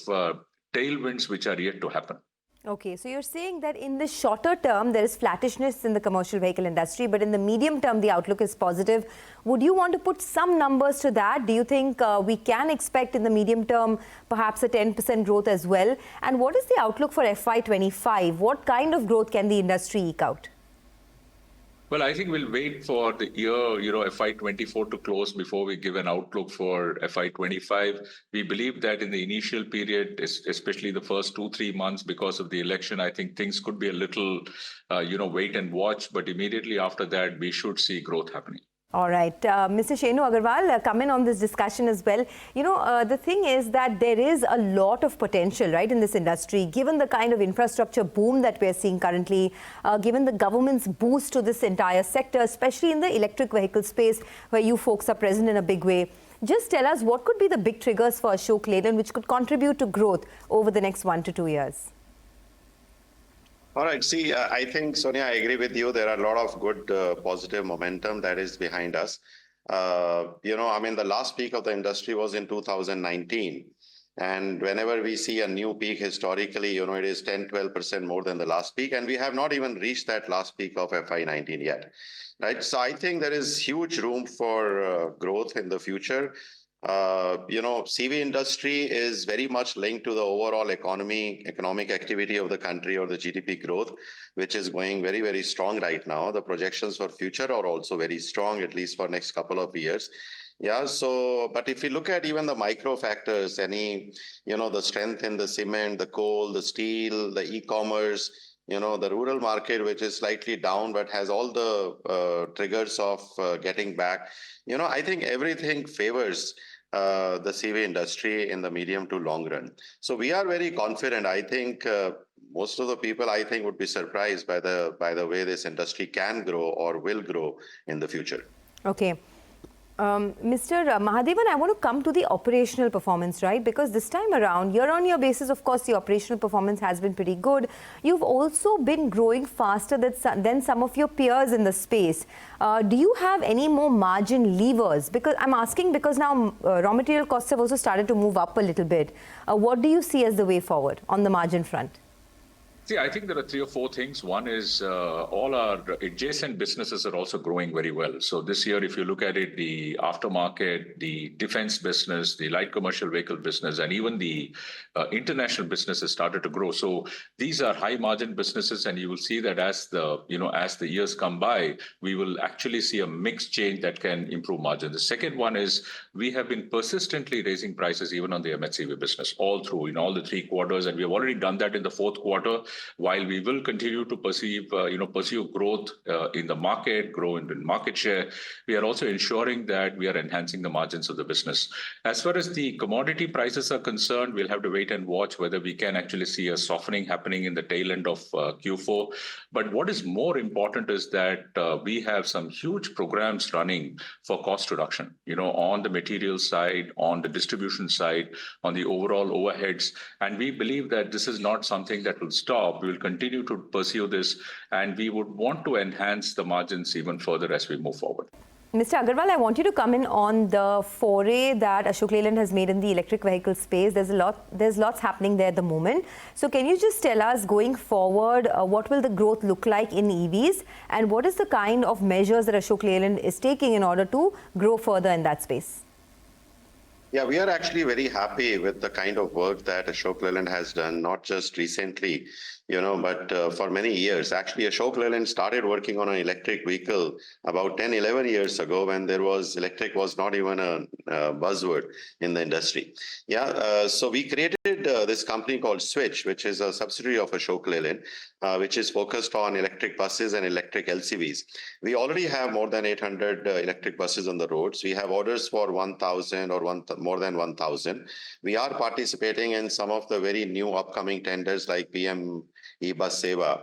Speaker 13: tailwinds which are yet to happen.
Speaker 3: Okay, so you're saying that in the shorter term, there is flattishness in the commercial vehicle industry, but in the medium term, the outlook is positive. Would you want to put some numbers to that? Do you think we can expect in the medium term perhaps a 10% growth as well? And what is the outlook for FY25? What kind of growth can the industry eke out?
Speaker 13: Well, I think we'll wait for the year, FY24 to close before we give an outlook for FY25. We believe that in the initial period, especially the first 2-3 months because of the election, I think things could be a little, wait and watch. But immediately after that, we should see growth happening.
Speaker 3: All right. Mr. Shenu Agarwal, come in on this discussion as well. The thing is that there is a lot of potential, right, in this industry, given the kind of infrastructure boom that we're seeing currently, given the government's boost to this entire sector, especially in the electric vehicle space, where you folks are present in a big way. Just tell us what could be the big triggers for Ashok Leyland, which could contribute to growth over the next 1 to 2 years.
Speaker 14: All right. See, I think, Sonia, I agree with you. There are a lot of good positive momentum that is behind us. The last peak of the industry was in 2019. And whenever we see a new peak historically, it is 10-12% more than the last peak. And we have not even reached that last peak of FY19 yet. Right. So I think there is huge room for growth in the future. CV industry is very much linked to the overall economic activity of the country, or the GDP growth, which is going very, very strong right now. The projections for future are also very strong, at least for next couple of years. Yeah. So, but if you look at even the micro factors, the strength in the cement, the coal, the steel, the e-commerce, the rural market, which is slightly down, but has all the triggers of getting back. I think everything favors the CV industry in the medium to long run. So we are very confident. I think most of the people, would be surprised by the way this industry can grow or will grow in the future.
Speaker 3: Okay. Mr. Mahadevan, I want to come to the operational performance, right? Because this time around, year-on-year basis, of course, the operational performance has been pretty good. You've also been growing faster than some of your peers in the space. Do you have any more margin levers? Because I'm asking because now raw material costs have also started to move up a little bit. What do you see as the way forward on the margin front?
Speaker 13: See, I think there are 3 or 4 things. One is all our adjacent businesses are also growing very well. So this year, if you look at it, the aftermarket, the defense business, the light commercial vehicle business, and even the international business has started to grow. So these are high margin businesses, and you will see that as the years come by, we will actually see a mix change that can improve margin. The second one is we have been persistently raising prices even on the MHCV business all through in all the 3 quarters, and we have already done that in the 4th quarter. While we will continue to pursue growth in the market, grow in market share, we are also ensuring that we are enhancing the margins of the business. As far as the commodity prices are concerned, we'll have to wait and watch whether we can actually see a softening happening in the tail end of Q4. But what is more important is that we have some huge programs running for cost reduction, on the material side, on the distribution side, on the overall overheads. And we believe that this is not something that will stop. We will continue to pursue this, and we would want to enhance the margins even further as we move forward.
Speaker 3: Mr. Agarwal, I want you to come in on the foray that Ashok Leyland has made in the electric vehicle space. There's lots happening there at the moment. So can you just tell us going forward, what will the growth look like in EVs, and what is the kind of measures that Ashok Leyland is taking in order to grow further in that space?
Speaker 14: Yeah, we are actually very happy with the kind of work that Ashok Leyland has done, not just recently, but for many years. Actually, Ashok Leyland started working on an electric vehicle about 10, 11 years ago when electric was not even a buzzword in the industry. Yeah, so we created this company called Switch, which is a subsidiary of Ashok Leyland, which is focused on electric buses and electric LCVs. We already have more than 800 electric buses on the roads. We have orders for 1,000 or more than 1,000. We are participating in some of the very new upcoming tenders like PM e-bus Seva.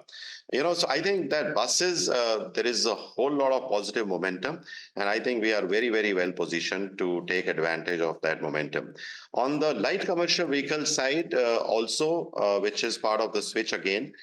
Speaker 14: So I think that buses, there is a whole lot of positive momentum, and I think we are very, very well positioned to take advantage of that momentum. On the light commercial vehicle side, also, which is part of the Switch again,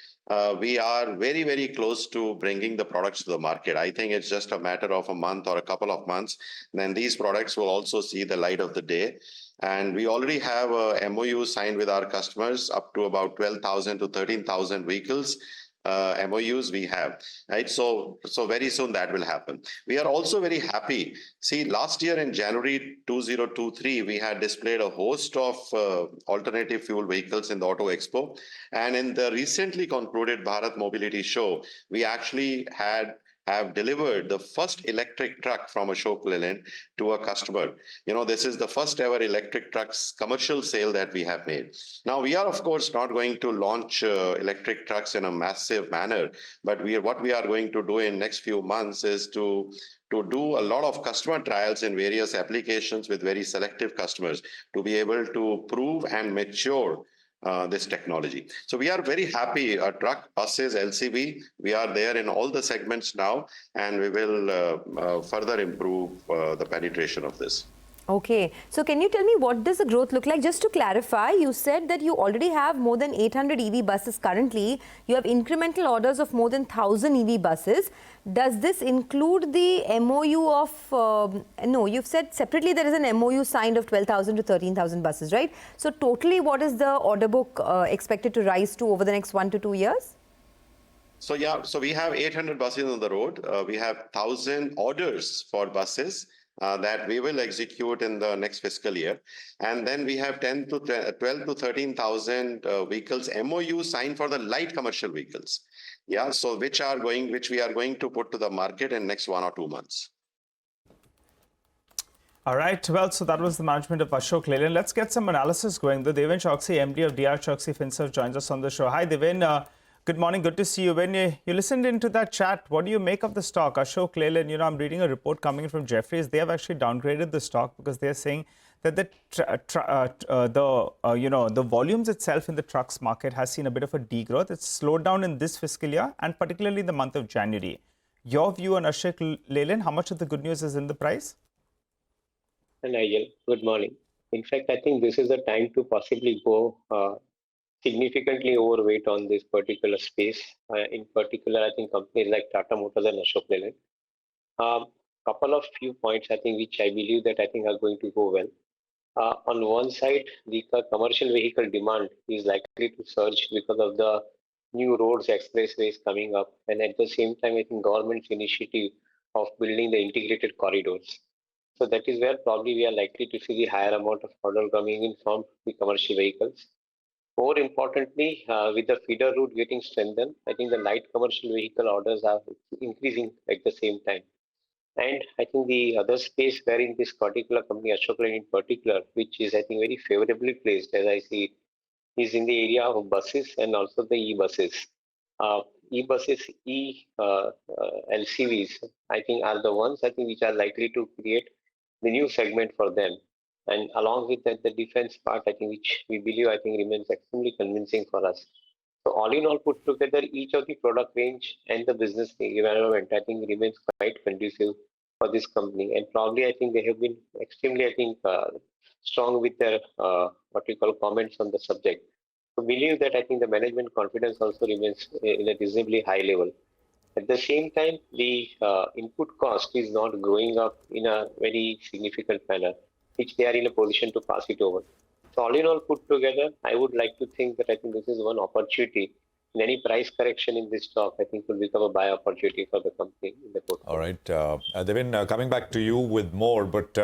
Speaker 14: we are very, very close to bringing the products to the market. I think it's just a matter of a month or a couple of months, then these products will also see the light of the day. And we already have a MOU signed with our customers up to about 12,000 to 13,000 vehicles. MOUs we have, right? So very soon that will happen. We are also very happy. See, last year in January 2023, we had displayed a host of alternative fuel vehicles in the Auto Expo. And in the recently concluded Bharat Mobility Show, we actually have delivered the first electric truck from Ashok Leyland to a customer. This is the first ever electric trucks commercial sale that we have made. Now, we are, of course, not going to launch electric trucks in a massive manner, but what we are going to do in next few months is to do a lot of customer trials in various applications with very selective customers to be able to prove and mature this technology. So we are very happy. Truck, buses, LCV, we are there in all the segments now, and we will further improve the penetration of this.
Speaker 3: Okay, so can you tell me what does the growth look like? Just to clarify, you said that you already have more than 800 EV buses currently. You have incremental orders of more than 1,000 EV buses. Does this include the MOU of, no, you've said separately there is an MOU signed of 12,000 to 13,000 buses, right? So totally what is the order book expected to rise to over the next 1 to 2 years?
Speaker 14: So yeah, so we have 800 buses on the road. We have 1,000 orders for buses that we will execute in the next fiscal year. And then we have 12 to 13,000 vehicles MOU signed for the light commercial vehicles. Yeah, so which we are going to put to the market in next 1 or 2 months.
Speaker 4: All right. Well, so that was the management of Ashok Leyland. Let's get some analysis going. The Devin Choksi, MD of DR Choksi Finserv, joins us on the show. Hi, Devin. Good morning. Good to see you. When you listened into that chat, what do you make of the stock? Ashok Leyland, I'm reading a report coming in from Jefferies. They have actually downgraded the stock because they are saying that the volumes itself in the trucks market has seen a bit of a degrowth. It's slowed down in this fiscal year and particularly the month of January. Your view on Ashok Leyland, how much of the good news is in the price?
Speaker 15: Nigel, good morning. In fact, I think this is the time to possibly go significantly overweight on this particular space. In particular, I think companies like Tata Motors and Ashok Leyland. Couple of few points I think which I believe that I think are going to go well. On one side, the commercial vehicle demand is likely to surge because of the new roads, expressways coming up, and at the same time, I think government's initiative of building the integrated corridors. So that is where probably we are likely to see the higher amount of order coming in from the commercial vehicles. More importantly, with the feeder route getting strengthened, I think the light commercial vehicle orders are increasing at the same time. And I think the other space wherein this particular company, Ashok Leyland in particular, which is I think very favorably placed as I see it, is in the area of buses and also the e-buses. E-buses, LCVs, I think are the ones I think which are likely to create the new segment for them. And along with that, the defense part, I think, which we believe, I think, remains extremely convincing for us. So all in all, put together, each of the product range and the business environment, I think, remains quite conducive for this company. And probably, I think, they have been extremely, I think, strong with their, what we call comments on the subject. So believe that, I think, the management confidence also remains in a reasonably high level. At the same time, the input cost is not growing up in a very significant manner, which they are in a position to pass it over. So all in all put together, I would like to think that I think this is one opportunity. In any price correction in this stock, I think will become a buy opportunity for the company in the portfolio.
Speaker 2: All right. Devin, coming back to you with more, but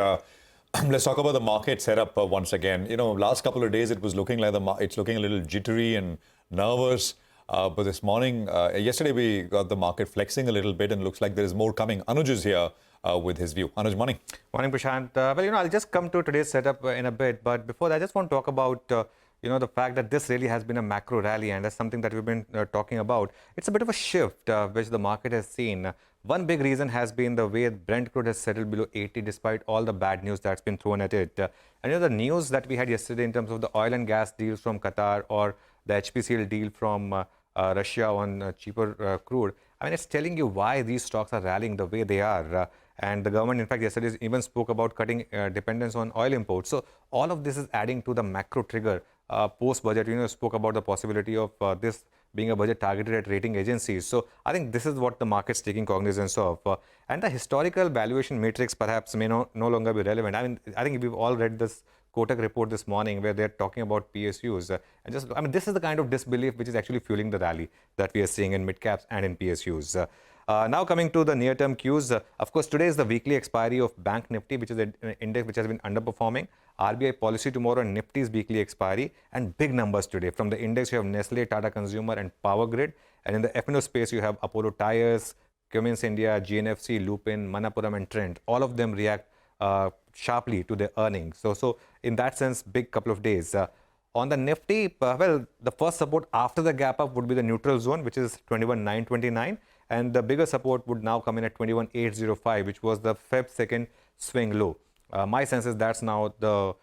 Speaker 2: Let's talk about the market setup once again. Last couple of days it was looking like it's looking a little jittery and nervous. But this morning, yesterday we got the market flexing a little bit and looks like there is more coming. Anuj is here with his view. Anuj, morning.
Speaker 16: Morning, Prashant. I'll just come to today's setup in a bit. But before that, I just want to talk about the fact that this really has been a macro rally, and that's something that we've been talking about. It's a bit of a shift which the market has seen. One big reason has been the way Brent crude has settled below 80 despite all the bad news that's been thrown at it. And the news that we had yesterday in terms of the oil and gas deals from Qatar or the HPCL deal from Russia on cheaper crude, I mean, it's telling you why these stocks are rallying the way they are. And the government, in fact, yesterday even spoke about cutting dependence on oil imports. So all of this is adding to the macro trigger. Post-budget, spoke about the possibility of this being a budget targeted at rating agencies. So I think this is what the market's taking cognizance of. And the historical valuation matrix perhaps may no longer be relevant. I mean, I think we've all read this Kotak report this morning where they're talking about PSUs. This is the kind of disbelief which is actually fueling the rally that we are seeing in mid-caps and in PSUs. Now coming to the near-term cues, of course, today is the weekly expiry of Bank Nifty, which is an index which has been underperforming. RBI policy tomorrow and Nifty's weekly expiry, and big numbers today. From the index, you have Nestle, Tata Consumer and Power Grid. And in the F&O space, you have Apollo Tyres, Cummins India, GNFC, Lupin, Manappuram and Trent. All of them react sharply to their earnings. So in that sense, big couple of days. On the Nifty, the first support after the gap up would be the neutral zone, which is 21,929. And the bigger support would now come in at 21,805, which was the Feb 2nd swing low. My sense is that's now the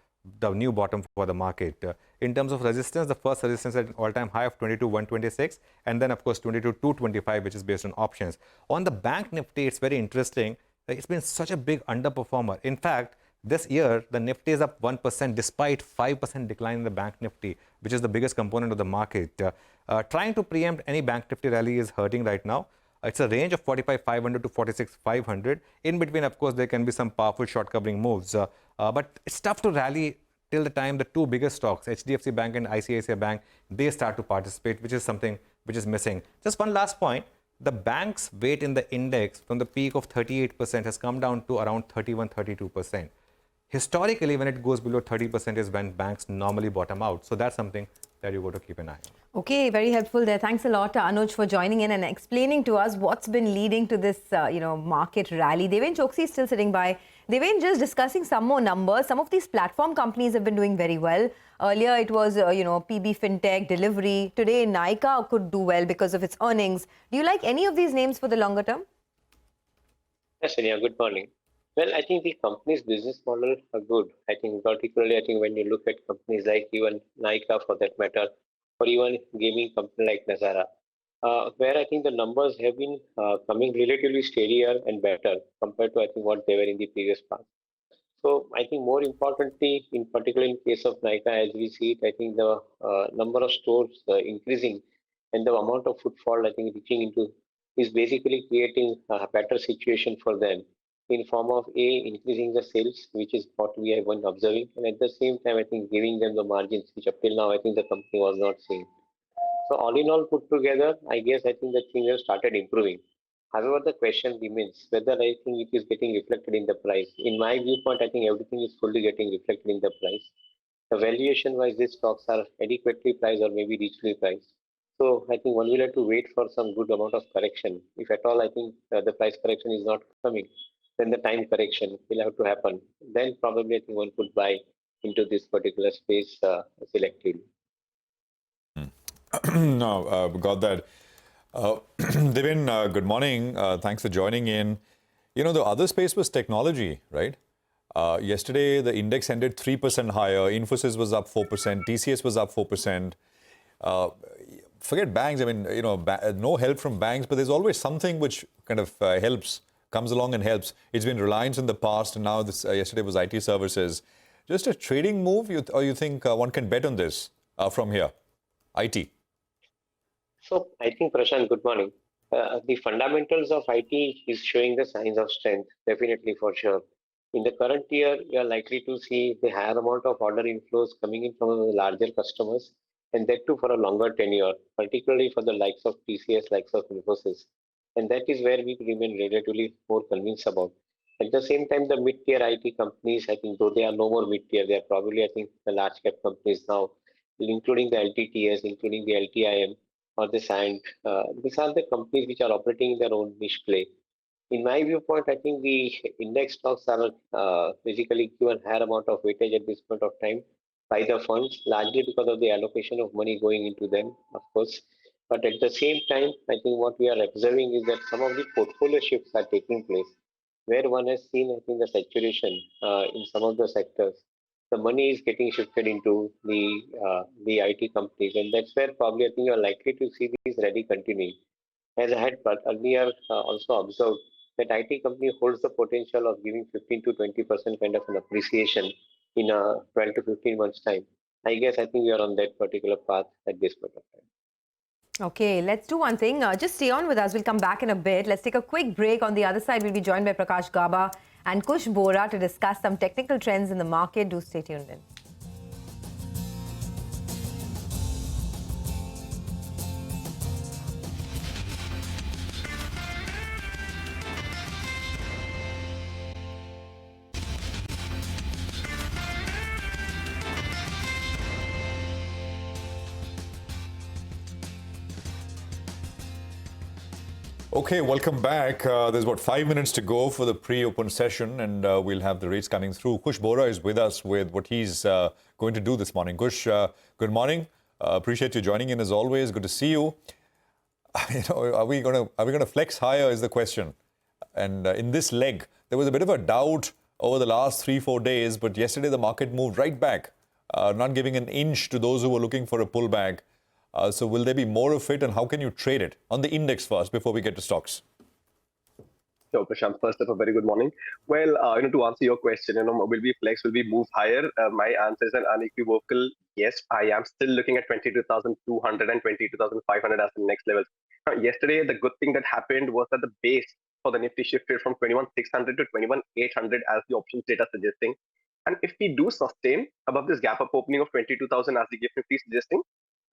Speaker 16: new bottom for the market. In terms of resistance, the first resistance at an all-time high of 22,126, and then of course 22,225, which is based on options. On the Bank Nifty, it's very interesting. It's been such a big underperformer. In fact, this year, the Nifty is up 1% despite 5% decline in the Bank Nifty, which is the biggest component of the market. Trying to preempt any Bank Nifty rally is hurting right now. It's a range of 45,500 to 46,500. In between, of course, there can be some powerful short covering moves. But it's tough to rally till the time the two biggest stocks, HDFC Bank and ICICI Bank, they start to participate, which is something which is missing. Just one last point. The bank's weight in the index from the peak of 38% has come down to around 31, 32%. Historically, when it goes below 30% is when banks normally bottom out. So that's something that you got to keep an eye on.
Speaker 3: Okay, very helpful there. Thanks a lot, Anuj, for joining in and explaining to us what's been leading to this, market rally. Deven Choksi is still sitting by. Deven, just discussing some more numbers. Some of these platform companies have been doing very well. Earlier, it was, PB Fintech, Delivery. Today, Nykaa could do well because of its earnings. Do you like any of these names for the longer term?
Speaker 15: Yes, Sonia, good morning. Well, I think the company's business model are good. I think particularly, when you look at companies like even Nykaa for that matter, or even gaming company like Bazaar, where I think the numbers have been coming relatively steadier and better compared to I think what they were in the previous past. So I think more importantly, in particular in case of Nykaa, as we see it, I think the number of stores increasing and the amount of footfall I think reaching into is basically creating a better situation for them in form of increasing the sales, which is what we have been observing, and at the same time, I think giving them the margins, which up till now, I think the company was not seeing. So all in all put together, I guess I think the things have started improving. However, the question remains whether I think it is getting reflected in the price. In my viewpoint, I think everything is fully getting reflected in the price. The valuation-wise, these stocks are adequately priced or maybe richly priced. So I think one will have to wait for some good amount of correction. If at all, I think the price correction is not coming, then the time correction will have to happen. Then probably I think one could buy into this particular space selectively.
Speaker 2: No, got that. Deven, good morning. Thanks for joining in. The other space was technology, right? Yesterday, the index ended 3% higher. Infosys was up 4%. TCS was up 4%. Forget banks. I mean, no help from banks, but there's always something which kind of comes along and helps. It's been Reliance in the past, and now this yesterday was IT services. Just a trading move, or you think one can bet on this from here? IT.
Speaker 15: So I think, Prashant, good morning. The fundamentals of IT is showing the signs of strength, definitely for sure. In the current year, you are likely to see the higher amount of order inflows coming in from the larger customers, and that too for a longer tenure, particularly for the likes of TCS, likes of Infosys. And that is where we remain relatively more convinced about. At the same time, the mid-tier IT companies, I think, though they are no more mid-tier, they are probably, I think, the large cap companies now, including the LTTS, including the LTIM or the SAND. These are the companies which are operating in their own niche play. In my viewpoint, I think the index stocks are basically given higher amount of weightage at this point of time by the funds, largely because of the allocation of money going into them, of course. But at the same time, I think what we are observing is that some of the portfolio shifts are taking place, where one has seen, I think, the saturation in some of the sectors. The money is getting shifted into the IT companies, and that's where probably I think you are likely to see this rally continuing. As I had earlier also observed, that IT company holds the potential of giving 15 to 20% kind of an appreciation in a 12 to 15 months time. I guess I think we are on that particular path at this point of time.
Speaker 3: Okay, let's do one thing. Just stay on with us. We'll come back in a bit. Let's take a quick break. On the other side, we'll be joined by Prakash Gaba and Kush Bora to discuss some technical trends in the market. Do stay tuned in.
Speaker 2: Okay, welcome back. There's about 5 minutes to go for the pre-open session, and we'll have the rates coming through. Kush Bora is with us with what he's going to do this morning. Kush, good morning. Appreciate you joining in as always. Good to see you. Are we gonna flex higher is the question. And in this leg, there was a bit of a doubt over the last 3-4 days, but yesterday the market moved right back, not giving an inch to those who were looking for a pullback. So will there be more of it, and how can you trade it? On the index first, before we get to stocks.
Speaker 17: So, Prashant, first of all, very good morning. Well, to answer your question, will we flex, will we move higher? My answer is an unequivocal yes. I am still looking at 22,200 and 22,500 as the next level. Yesterday, the good thing that happened was that the base for the Nifty shifted from 21,600 to 21,800 as the options data suggesting. And if we do sustain above this gap up opening of 22,000 as the GIFT Nifty is suggesting,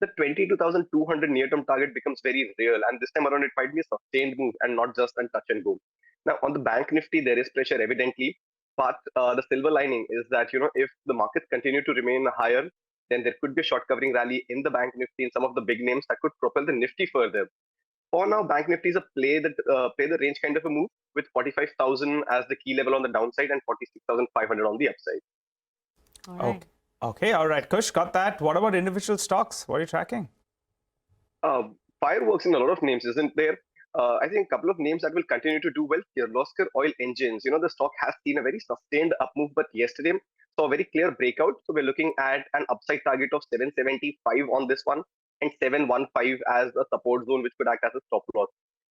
Speaker 17: the 22,200 near-term target becomes very real, and this time around it might be a sustained move and not just a touch and go. Now, on the Bank Nifty, there is pressure evidently, but the silver lining is that if the markets continue to remain higher, then there could be a short covering rally in the Bank Nifty in some of the big names that could propel the Nifty further. For now, Bank Nifty is a play the range kind of a move with 45,000 as the key level on the downside and 46,500 on the upside.
Speaker 3: All right.
Speaker 4: Okay, all right. Kush, got that. What about individual stocks? What are you tracking?
Speaker 17: Fireworks in a lot of names, isn't there? I think a couple of names that will continue to do well. Kirloskar Oil Engines. The stock has seen a very sustained up move, but yesterday saw a very clear breakout. So we're looking at an upside target of 775 on this one and 715 as a support zone, which could act as a stop loss.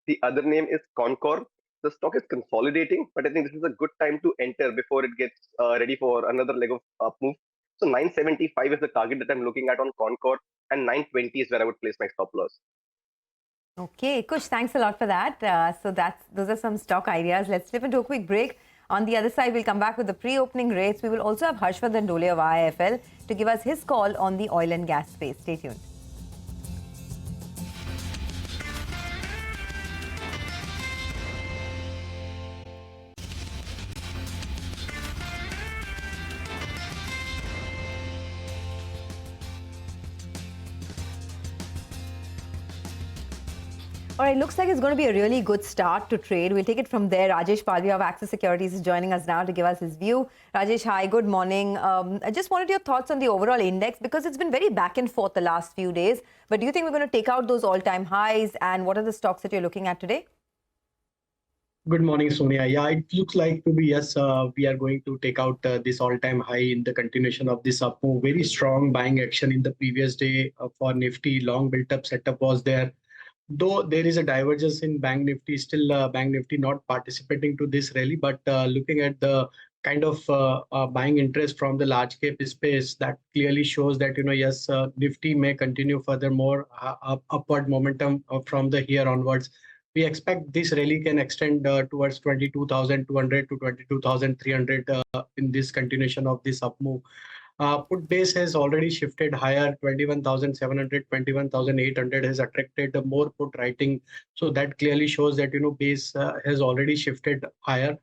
Speaker 17: The other name is Concor. The stock is consolidating, but I think this is a good time to enter before it gets ready for another leg of up move. So 975 is the target that I'm looking at on Concor, and 920 is where I would place my stop loss.
Speaker 3: Okay, Kush, thanks a lot for that. Those are some stock ideas. Let's slip into a quick break. On the other side, we'll come back with the pre-opening rates. We will also have Harshvardhan Dole of IIFL to give us his call on the oil and gas space. Stay tuned. All right, looks like it's going to be a really good start to trade. We'll take it from there. Rajesh Palvi of Axis Securities is joining us now to give us his view. Rajesh, hi, good morning. I just wanted your thoughts on the overall index because it's been very back and forth the last few days. But do you think we're going to take out those all-time highs? And what are the stocks that you're looking at today?
Speaker 18: Good morning, Sonia. Yeah, it looks like to be, yes, we are going to take out this all-time high in the continuation of this up move. Very strong buying action in the previous day for Nifty. Long built-up setup was there. Though there is a divergence in Bank Nifty, still Bank Nifty not participating to this rally, but looking at the kind of buying interest from the large cap space, that clearly shows that, yes, Nifty may continue furthermore upward momentum from the here onwards. We expect this rally can extend towards 22,200 to 22,300 in this continuation of this up move. Put base has already shifted higher. 21,700, 21,800 has attracted more put writing. So that clearly shows that, base has already shifted higher.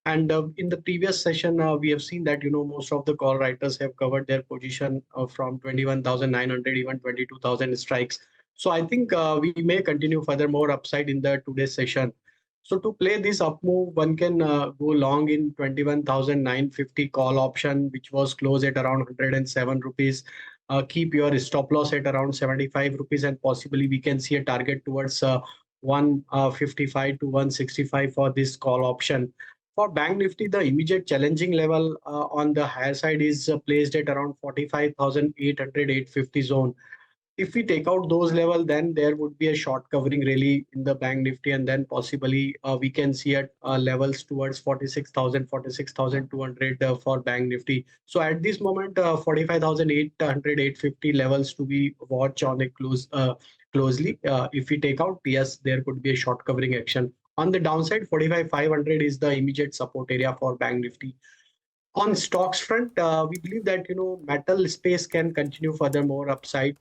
Speaker 18: And in the previous session, we have seen that, most of the call writers have covered their position from 21,900, even 22,000 strikes. So I think we may continue further more upside in the today's session. So to play this up move, one can go long in 21,950 call option, which was closed at around 107 rupees. Keep your stop loss at around 75 rupees, and possibly we can see a target towards 155 to 165 for this call option. For Bank Nifty, the immediate challenging level on the higher side is placed at around 45,800, 850 zone. If we take out those levels, then there would be a short covering rally in the Bank Nifty, and then possibly we can see at levels towards 46,000, 46,200 for Bank Nifty. So at this moment, 45,800, 850 levels to be watched on a closely. If we take out, yes, there could be a short covering action. On the downside, 45,500 is the immediate support area for Bank Nifty. On stocks front, we believe that metal space can continue further more upside.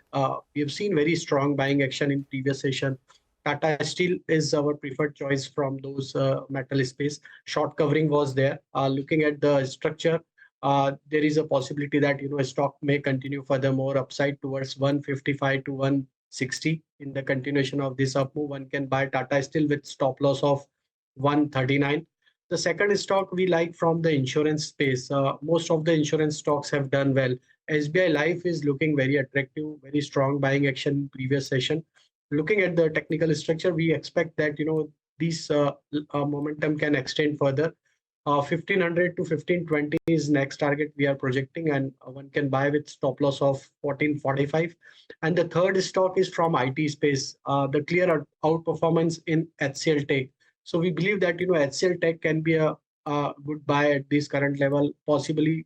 Speaker 18: We have seen very strong buying action in previous session. Tata Steel is our preferred choice from those metal space. Short covering was there. Looking at the structure, there is a possibility that a stock may continue further more upside towards 155 to 160 in the continuation of this up move. One can buy Tata Steel with stop loss of 139. The second stock we like from the insurance space. Most of the insurance stocks have done well. SBI Life is looking very attractive, very strong buying action in previous session. Looking at the technical structure, we expect that this momentum can extend further. 1500 to 1520 is next target we are projecting, and one can buy with stop loss of 1445. And the third stock is from IT space. The clear outperformance in HCL Tech. So we believe that HCL Tech can be a good buy at this current level. Possibly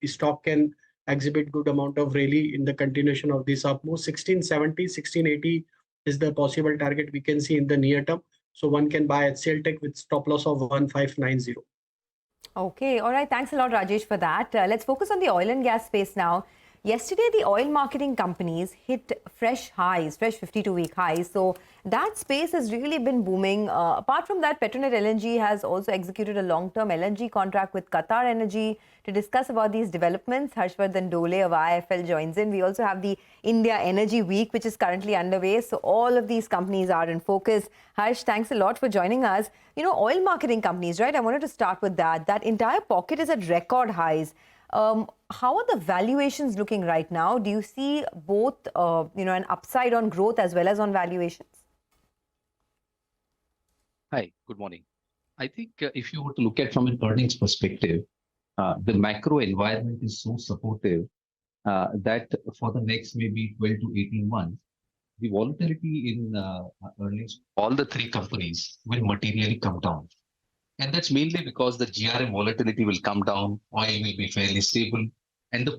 Speaker 18: stock can exhibit good amount of rally in the continuation of this up move. 1670, 1680 is the possible target we can see in the near term. So one can buy HCL Tech with stop loss of 1590.
Speaker 3: Okay, all right. Thanks a lot, Rajesh, for that. Let's focus on the oil and gas space now. Yesterday, the oil marketing companies hit fresh highs, fresh 52-week highs. So that space has really been booming. Apart from that, Petronet LNG has also executed a long-term LNG contract with Qatar Energy. To discuss about these developments, Harshvardhan Dole of IIFL joins in. We also have the India Energy Week, which is currently underway. So all of these companies are in focus. Harsh, thanks a lot for joining us. Oil marketing companies, right? I wanted to start with that. That entire pocket is at record highs. How are the valuations looking right now? Do you see both, an upside on growth as well as on valuations?
Speaker 19: Hi, good morning. I think if you were to look at from an earnings perspective, the macro environment is so supportive that for the next maybe 12 to 18 months, the volatility in earnings, all the three companies will materially come down. And that's mainly because the GRM volatility will come down, oil will be fairly stable, and the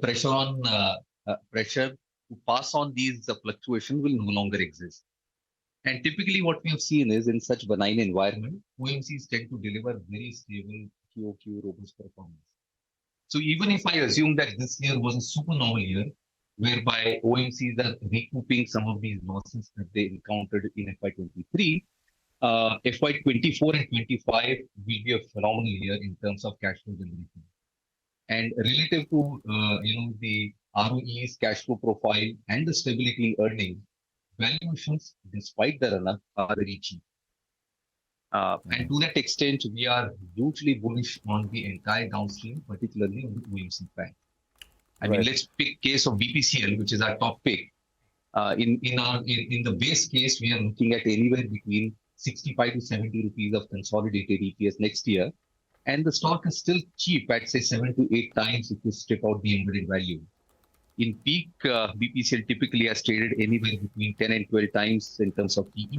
Speaker 19: pressure to pass on these fluctuations will no longer exist. And typically what we have seen is in such benign environment, OMCs tend to deliver very stable QOQ robust performance. So even if I assume that this year was a supernormal year, whereby OMCs are recouping some of these losses that they encountered in FY23, FY24 and 25 will be a phenomenal year in terms of cash flow generation. And relative to the ROEs, cash flow profile, and the stability in earnings, valuations, despite the run-up, are very cheap. And to that extent, we are hugely bullish on the entire downstream, particularly on the OMC side. I mean, let's pick case of BPCL, which is our top pick. In the base case, we are looking at anywhere between 65 to 70 rupees of consolidated EPS next year. And the stock is still cheap at, say, 7 to 8 times if you strip out the embedded value. In peak, BPCL typically has traded anywhere between 10 and 12 times in terms of PE.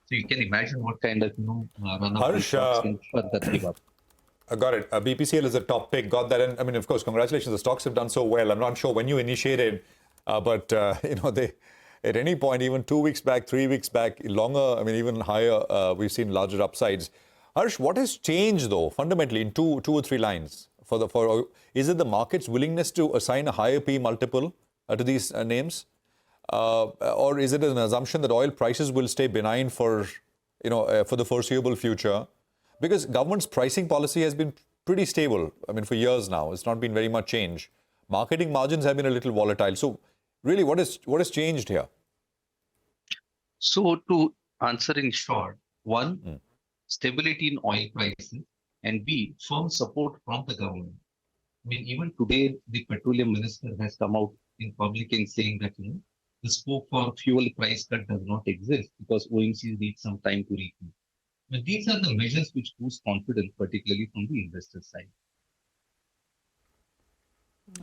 Speaker 19: So you can imagine what kind of run-up stocks can further give up.
Speaker 2: I got it. BPCL is a top pick. Got that. And I mean, of course, congratulations. The stocks have done so well. I'm not sure when you initiated, but they at any point, even 2 weeks back, 3 weeks back, longer, I mean, even higher, we've seen larger upsides. Harsh, what has changed though, fundamentally, in two or three lines? Is it the market's willingness to assign a higher P multiple to these names, or is it an assumption that oil prices will stay benign for the foreseeable future? Because government's pricing policy has been pretty stable. I mean, for years now, it's not been very much change. Marketing margins have been a little volatile. So really, what has changed here?
Speaker 19: So to answer in short, one, stability in oil prices, and B, firm support from the government. I mean, even today, the petroleum minister has come out in public and saying that, the scope for fuel price cut does not exist because OMCs need some time to recoup. But these are the measures which boost confidence, particularly from the investor side.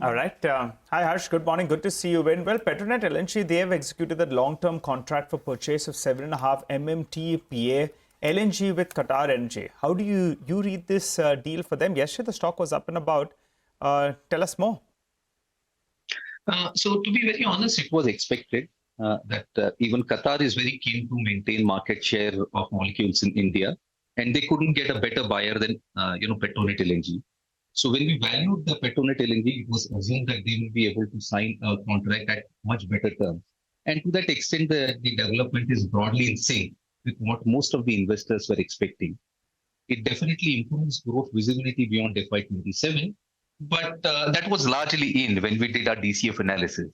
Speaker 4: All right. Hi, Harsh. Good morning. Good to see you. Well, Petronet LNG, they have executed that long-term contract for purchase of 7.5 MMTPA LNG with Qatar Energy. How do you read this deal for them? Yesterday, the stock was up and about. Tell us more.
Speaker 19: So to be very honest, it was expected that even Qatar is very keen to maintain market share of molecules in India, and they couldn't get a better buyer than Petronet LNG. So when we valued the Petronet LNG, it was assumed that they will be able to sign a contract at much better terms. And to that extent, the development is broadly in sync with what most of the investors were expecting. It definitely improves growth visibility beyond FY27. But that was largely in when we did our DCF analysis.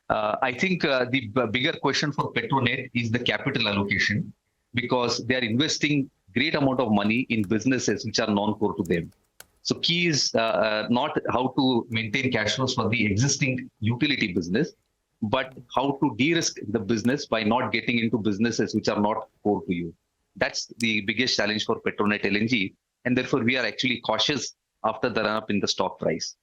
Speaker 19: I think the bigger question for Petronet is the capital allocation, because they are investing great amount of money in businesses which are non-core to them. So key is not how to maintain cash flows for the existing utility business, but how to de-risk the business by not getting into businesses which are not core to you. That's the biggest challenge for Petronet LNG. And therefore, we are actually cautious after the run-up in the stock price.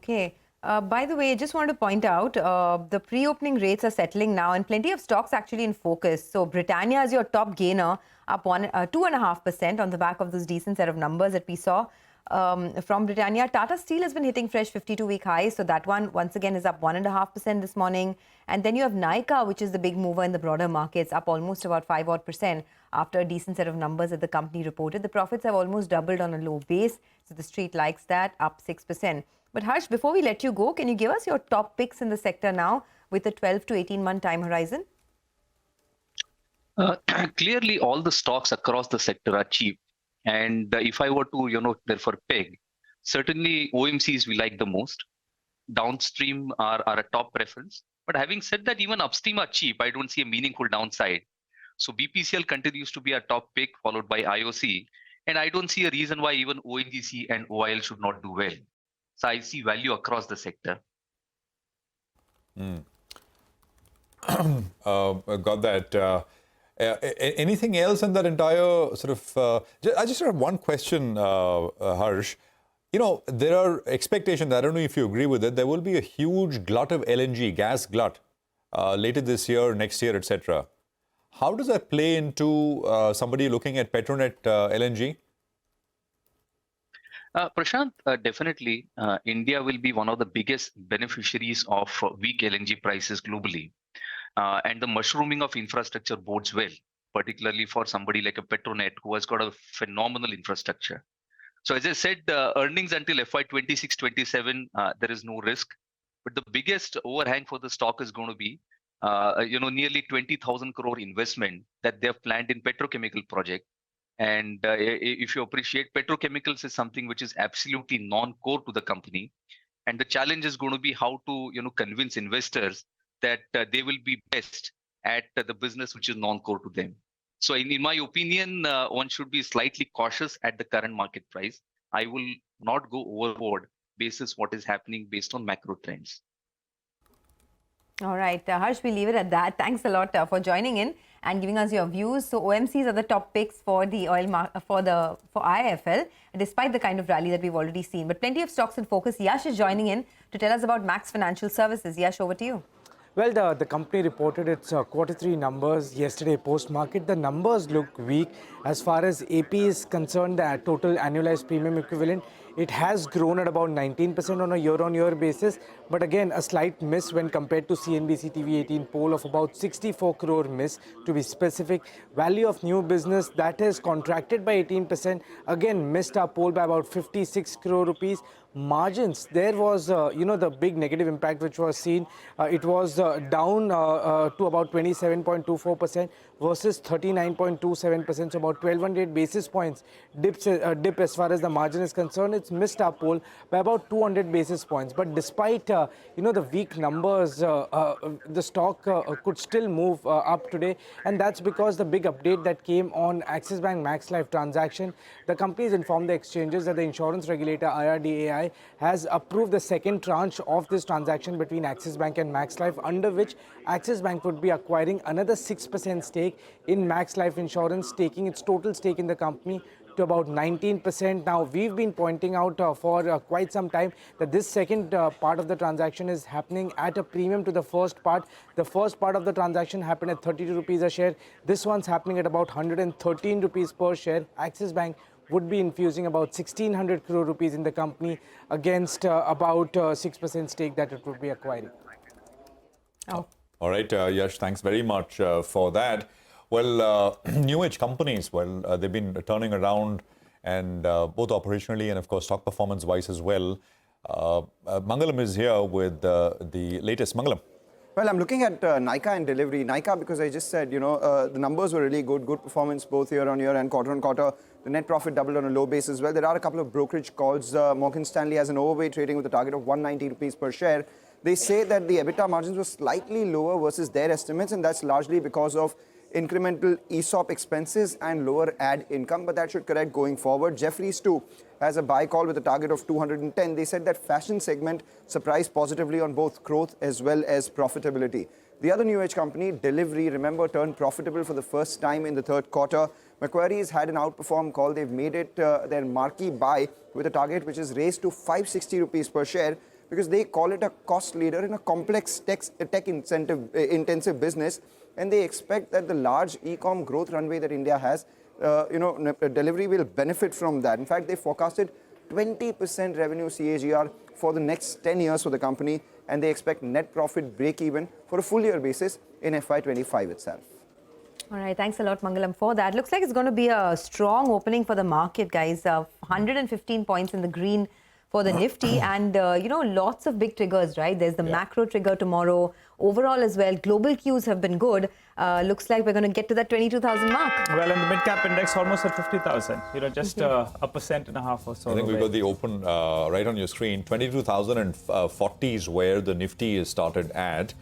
Speaker 3: Okay. By the way, I just want to point out the pre-opening rates are settling now and plenty of stocks actually in focus. So Britannia is your top gainer, up 2.5% on the back of this decent set of numbers that we saw from Britannia. Tata Steel has been hitting fresh 52-week highs. So that one, once again, is up 1.5% this morning. And then you have Nykaa, which is the big mover in the broader markets, up almost about 5% after a decent set of numbers that the company reported. The profits have almost doubled on a low base. So the street likes that, up 6%. But Harsh, before we let you go, can you give us your top picks in the sector now with a 12 to 18-month time horizon?
Speaker 19: Clearly, all the stocks across the sector are cheap. And if I were to, therefore peg, certainly OMCs we like the most. Downstream are a top preference. But having said that, even upstream are cheap. I don't see a meaningful downside. So BPCL continues to be a top pick, followed by IOC. And I don't see a reason why even ONGC and OIL should not do well. So I see value across the sector.
Speaker 2: Got that. Anything else in that entire sort of... I just have one question, Harsh. There are expectations, I don't know if you agree with it, there will be a huge glut of LNG, gas glut, later this year, next year, etc. How does that play into somebody looking at Petronet LNG?
Speaker 19: Prashant, definitely, India will be one of the biggest beneficiaries of weak LNG prices globally. And the mushrooming of infrastructure bodes well, particularly for somebody like a Petronet who has got a phenomenal infrastructure. So as I said, earnings until FY26-27, there is no risk. But the biggest overhang for the stock is going to be, nearly 20,000 crore investment that they have planned in petrochemical project. And if you appreciate, petrochemicals is something which is absolutely non-core to the company. And the challenge is going to be how to, convince investors that they will be best at the business which is non-core to them. So in my opinion, one should be slightly cautious at the current market price. I will not go overboard basis what is happening based on macro trends.
Speaker 3: All right, Harsh, we'll leave it at that. Thanks a lot for joining in and giving us your views. So OMCs are the top picks for the oil for IIFL, despite the kind of rally that we've already seen. But plenty of stocks in focus. Yash is joining in to tell us about Max Financial Services. Yash, over to you.
Speaker 7: Well, the company reported its Q3 numbers yesterday post-market. The numbers look weak. As far as AP is concerned, the total annualized premium equivalent, it has grown at about 19% on a year-on-year basis. But again, a slight miss when compared to CNBC-TV18 poll of about 64 crore miss, to be specific. Value of new business, that has contracted by 18%. Again, missed our poll by about 56 crore rupees. margins, there was, the big negative impact which was seen. It was down to about 27.24% versus 39.27%, so about 1,200 basis points dip as far as the margin is concerned. It's missed our poll by about 200 basis points. But despite, the weak numbers, the stock could still move up today. And that's because the big update that came on Axis Bank Max Life transaction. The company has informed the exchanges that the insurance regulator IRDAI has approved the second tranche of this transaction between Axis Bank and Max Life, under which Axis Bank would be acquiring another 6% stake in Max Life Insurance, taking its total stake in the company to about 19%. Now, we've been pointing out for quite some time that this second part of the transaction is happening at a premium to the first part. The first part of the transaction happened at 32 rupees a share. This one's happening at about 113 rupees per share. Axis Bank would be infusing about 1,600 crore rupees in the company against about 6% stake that it would be acquiring.
Speaker 3: Oh.
Speaker 2: All right, Yash, thanks very much for that. Well, new age companies, they've been turning around, and both operationally and, of course, stock performance-wise as well. Mangalam is here with the latest. Mangalam.
Speaker 6: Well, I'm looking at Nykaa and delivery. Nykaa, because I just said, the numbers were really good performance both year on year and quarter on quarter. The net profit doubled on a low base as well. There are a couple of brokerage calls. Morgan Stanley has an overweight trading with a target of 190 rupees per share. They say that the EBITDA margins were slightly lower versus their estimates, and that's largely because of incremental ESOP expenses and lower ad income, but that should correct going forward. Jefferies too has a buy call with a target of 210. They said that fashion segment surprised positively on both growth as well as profitability. The other new age company, Delivery, remember, turned profitable for the first time in the third quarter. Macquarie's had an outperform call. They've made it their marquee buy with a target which is raised to 560 rupees per share, because they call it a cost leader in a complex tech-intensive business, and they expect that the large e-com growth runway that India has, Delivery will benefit from that. In fact, they forecasted 20% revenue CAGR for the next 10 years for the company, and they expect net profit break-even for a full-year basis in FY25 itself.
Speaker 3: All right, thanks a lot, Mangalam, for that. Looks like it's going to be a strong opening for the market, guys. 115 points in the green for the Nifty, and lots of big triggers, right? There's the macro trigger tomorrow. Overall as well, global cues have been good. Looks like we're going to get to that 22,000 mark.
Speaker 4: Well, and the mid-cap index almost at 50,000, just 1.5% or so.
Speaker 2: I think we've got the open right on your screen. 22,040 is where the Nifty is started at.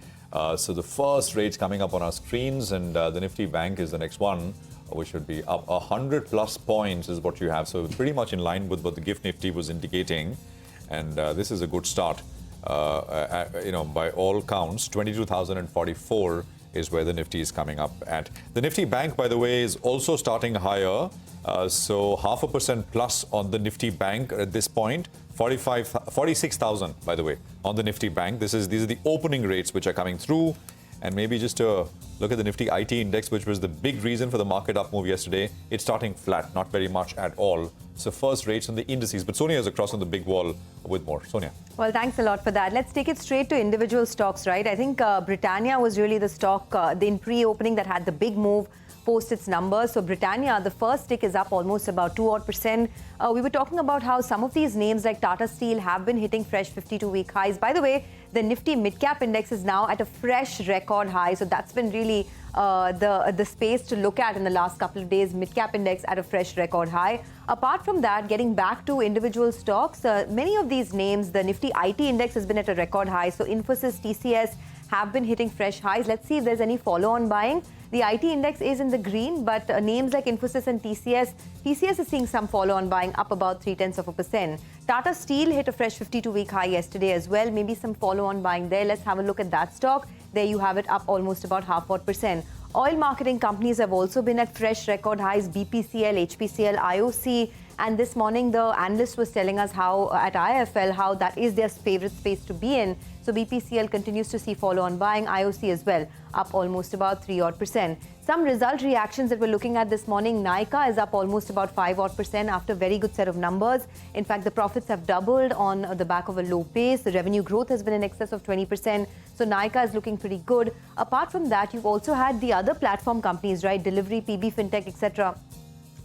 Speaker 2: So the first rate's coming up on our screens, and the Nifty Bank is the next one, which should be up 100 plus points is what you have. So pretty much in line with what the GIFT Nifty was indicating. And this is a good start. By all counts, 22,044 is where the Nifty is coming up at. The Nifty Bank, by the way, is also starting higher. So 0.5% plus on the Nifty Bank at this point. 46,000, by the way, on the Nifty Bank. These are the opening rates which are coming through. And maybe just to look at the Nifty IT index, which was the big reason for the market up move yesterday. It's starting flat, not very much at all. So first rates on the indices. But Sonia is across on the big wall with more. Sonia.
Speaker 3: Well, thanks a lot for that. Let's take it straight to individual stocks, right? I think Britannia was really the stock in pre-opening that had the big move post its numbers. So Britannia, the first tick is up almost about 2%. We were talking about how some of these names like Tata Steel have been hitting fresh 52-week highs. By the way, the Nifty mid-cap index is now at a fresh record high. So that's been really the space to look at in the last couple of days. Mid-cap index at a fresh record high. Apart from that, getting back to individual stocks, many of these names, the Nifty IT index has been at a record high. So Infosys, TCS have been hitting fresh highs. Let's see if there's any follow-on buying. The IT index is in the green, but names like Infosys and TCS is seeing some follow-on buying, up about 0.3%. Tata Steel hit a fresh 52-week high yesterday as well. Maybe some follow-on buying there. Let's have a look at that stock. There you have it, up almost about 0.5%. Oil marketing companies have also been at fresh record highs. BPCL, HPCL, IOC. And this morning, the analyst was telling us how at IIFL, how that is their favorite space to be in. So BPCL continues to see follow-on buying, IOC as well, up almost about 3% odd. Some result reactions that we're looking at this morning. Nykaa is up almost about 5% odd after a very good set of numbers. In fact, the profits have doubled on the back of a low base. The revenue growth has been in excess of 20%. So Nykaa is looking pretty good. Apart from that, you've also had the other platform companies, right? Delivery, PB Fintech, etc.,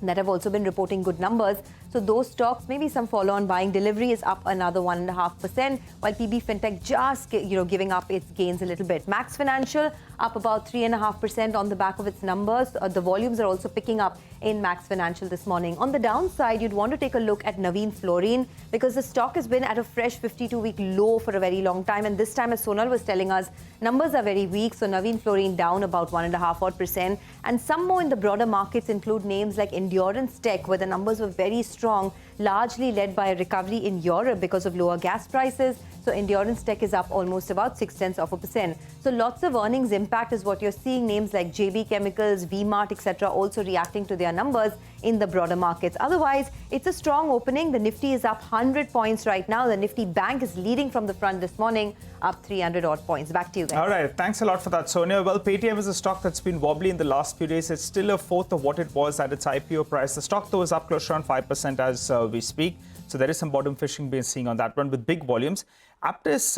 Speaker 3: that have also been reporting good numbers. So those stocks, maybe some follow-on buying. Delivery is up another 1.5%, while PB Fintech just giving up its gains a little bit. Max Financial up about 3.5% on the back of its numbers. The volumes are also picking up in Max Financial this morning. On the downside, you'd want to take a look at Naveen Fluorine because the stock has been at a fresh 52-week low for a very long time. And this time, as Sonal was telling us, numbers are very weak. So Naveen Fluorine down about 1.5%. And some more in the broader markets include names like Endurance Tech, where the numbers were very strong, largely led by a recovery in Europe because of lower gas prices. So Endurance Tech is up almost about 0.6%. So lots of earnings impact is what you're seeing. Names like JB Chemicals, V-Mart, etc. also reacting to their numbers in the broader markets. Otherwise, it's a strong opening. The Nifty is up 100 points right now. The Nifty Bank is leading from the front this morning, up 300 odd points. Back to you guys.
Speaker 4: All right. Thanks a lot for that, Sonia. Well, Paytm is a stock that's been wobbly in the last few days. It's still a fourth of what it was at its IPO price. The stock, though, is up close around 5% as we speak. So there is some bottom fishing being seen on that one with big volumes. Aptus,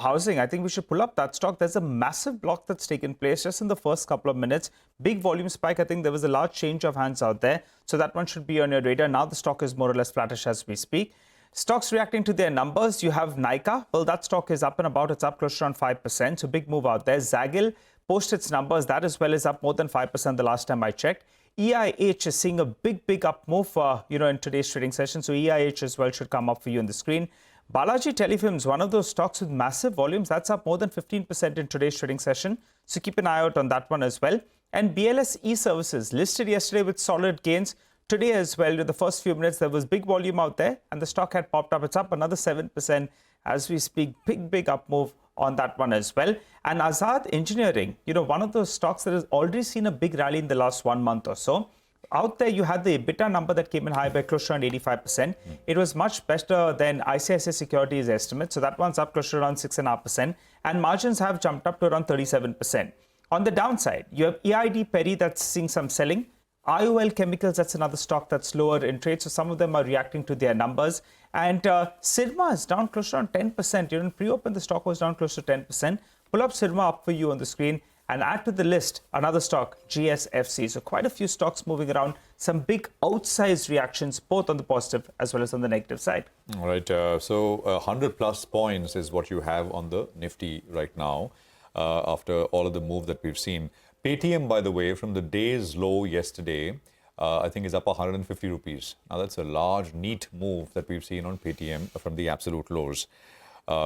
Speaker 4: housing, I think we should pull up that stock. There's a massive block that's taken place just in the first couple of minutes. Big volume spike. I think there was a large change of hands out there. So that one should be on your radar. Now the stock is more or less flattish as we speak. Stocks reacting to their numbers. You have Nykaa. Well, that stock is up and about. It's up close to around 5%. So big move out there. Zaggle, post its numbers. That as well is up more than 5% the last time I checked. EIH is seeing a big up move, in today's trading session. So EIH as well should come up for you on the screen. Balaji Telefilms, one of those stocks with massive volumes, that's up more than 15% in today's trading session. So keep an eye out on that one as well. And BLS e-services listed yesterday with solid gains. Today as well, in the first few minutes, there was big volume out there and the stock had popped up. It's up another 7% as we speak. Big up move on that one as well. And Azad Engineering, one of those stocks that has already seen a big rally in the last 1 month or so. Out there, you had the EBITDA number that came in high by close to around 85%. It was much better than ICICI Securities' estimate. So that one's up close to around 6.5%. And margins have jumped up to around 37%. On the downside, you have EID Perry that's seeing some selling. IOL Chemicals, that's another stock that's lower in trade. So some of them are reacting to their numbers. And Sirma is down close to around 10%. In pre-open, the stock was down close to 10%. Pull up Sirma up for you on the screen. And add to the list another stock, GSFC. So quite a few stocks moving around. Some big outsized reactions, both on the positive as well as on the negative side.
Speaker 2: All right. So 100 plus points is what you have on the Nifty right now after all of the move that we've seen. Paytm, by the way, from the day's low yesterday, I think is up 150 rupees. Now that's a large, neat move that we've seen on Paytm from the absolute lows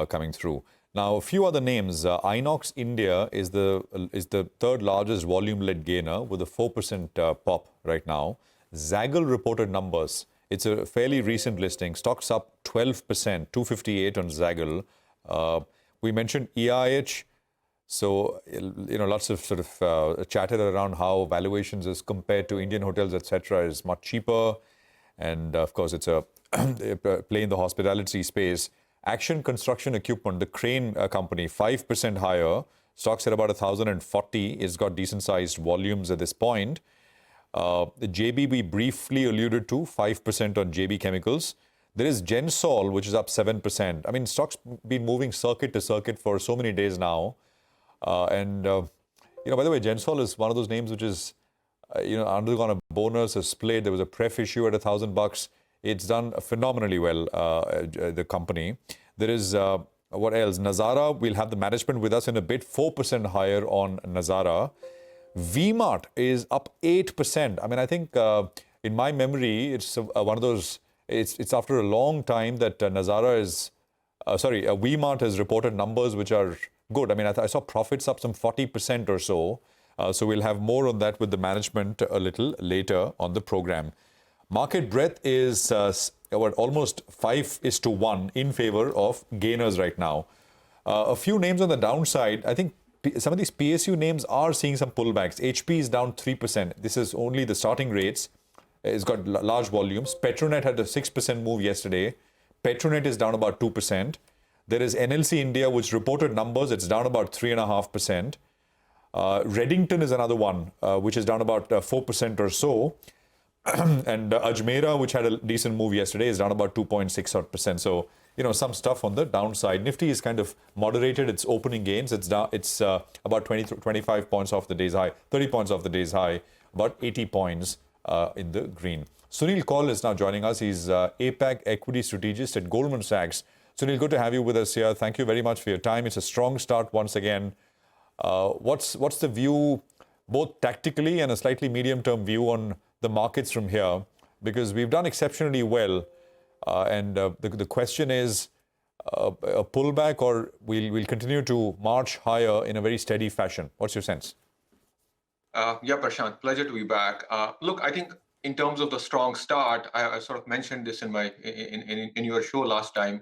Speaker 2: coming through. Now, a few other names. Inox India is the third largest volume-led gainer with a 4% pop right now. Zaggle reported numbers. It's a fairly recent listing. Stocks up 12%, 258 on Zaggle. We mentioned EIH. So, lots of sort of chatter around how valuations is compared to Indian hotels, etc., is much cheaper. And, of course, it's a play in the hospitality space. Action Construction Equipment, the crane company, 5% higher. Stocks at about 1,040. It's got decent-sized volumes at this point. The JB we briefly alluded to, 5% on JB Chemicals. There is Gensol, which is up 7%. I mean, stocks been moving circuit to circuit for so many days now. By the way, Gensol is one of those names which is, undergone a bonus, a split. There was a pref issue at $1,000. It's done phenomenally well, the company. There is, what else? Nazara, we'll have the management with us in a bit, 4% higher on Nazara. V-Mart is up 8%. I mean, I think in my memory, it's one of those, it's after a long time that Nazara is, V-Mart has reported numbers which are good. I mean, I saw profits up some 40% or so. So we'll have more on that with the management a little later on the program. Market breadth is almost 5:1 in favor of gainers right now. A few names on the downside. I think some of these PSU names are seeing some pullbacks. HP is down 3%. This is only the starting rates. It's got large volumes. Petronet had a 6% move yesterday. Petronet is down about 2%. There is NLC India, which reported numbers. It's down about 3.5%. Reddington is another one, which is down about 4% or so. And Ajmera, which had a decent move yesterday, is down about 2.6%. So, some stuff on the downside. Nifty is kind of moderated its opening gains. It's down. It's about 25 points off the day's high, 30 points off the day's high, about 80 points in the green. Sunil Kaul is now joining us. He's APAC equity strategist at Goldman Sachs. Sunil, good to have you with us here. Thank you very much for your time. It's a strong start once again. What's the view, both tactically and a slightly medium-term view on the markets from here? Because we've done exceptionally well, and the question is a pullback, or we'll continue to march higher in a very steady fashion. What's your sense?
Speaker 20: Yeah, Prashant, pleasure to be back. Look, I think in terms of the strong start, I sort of mentioned this in your show last time.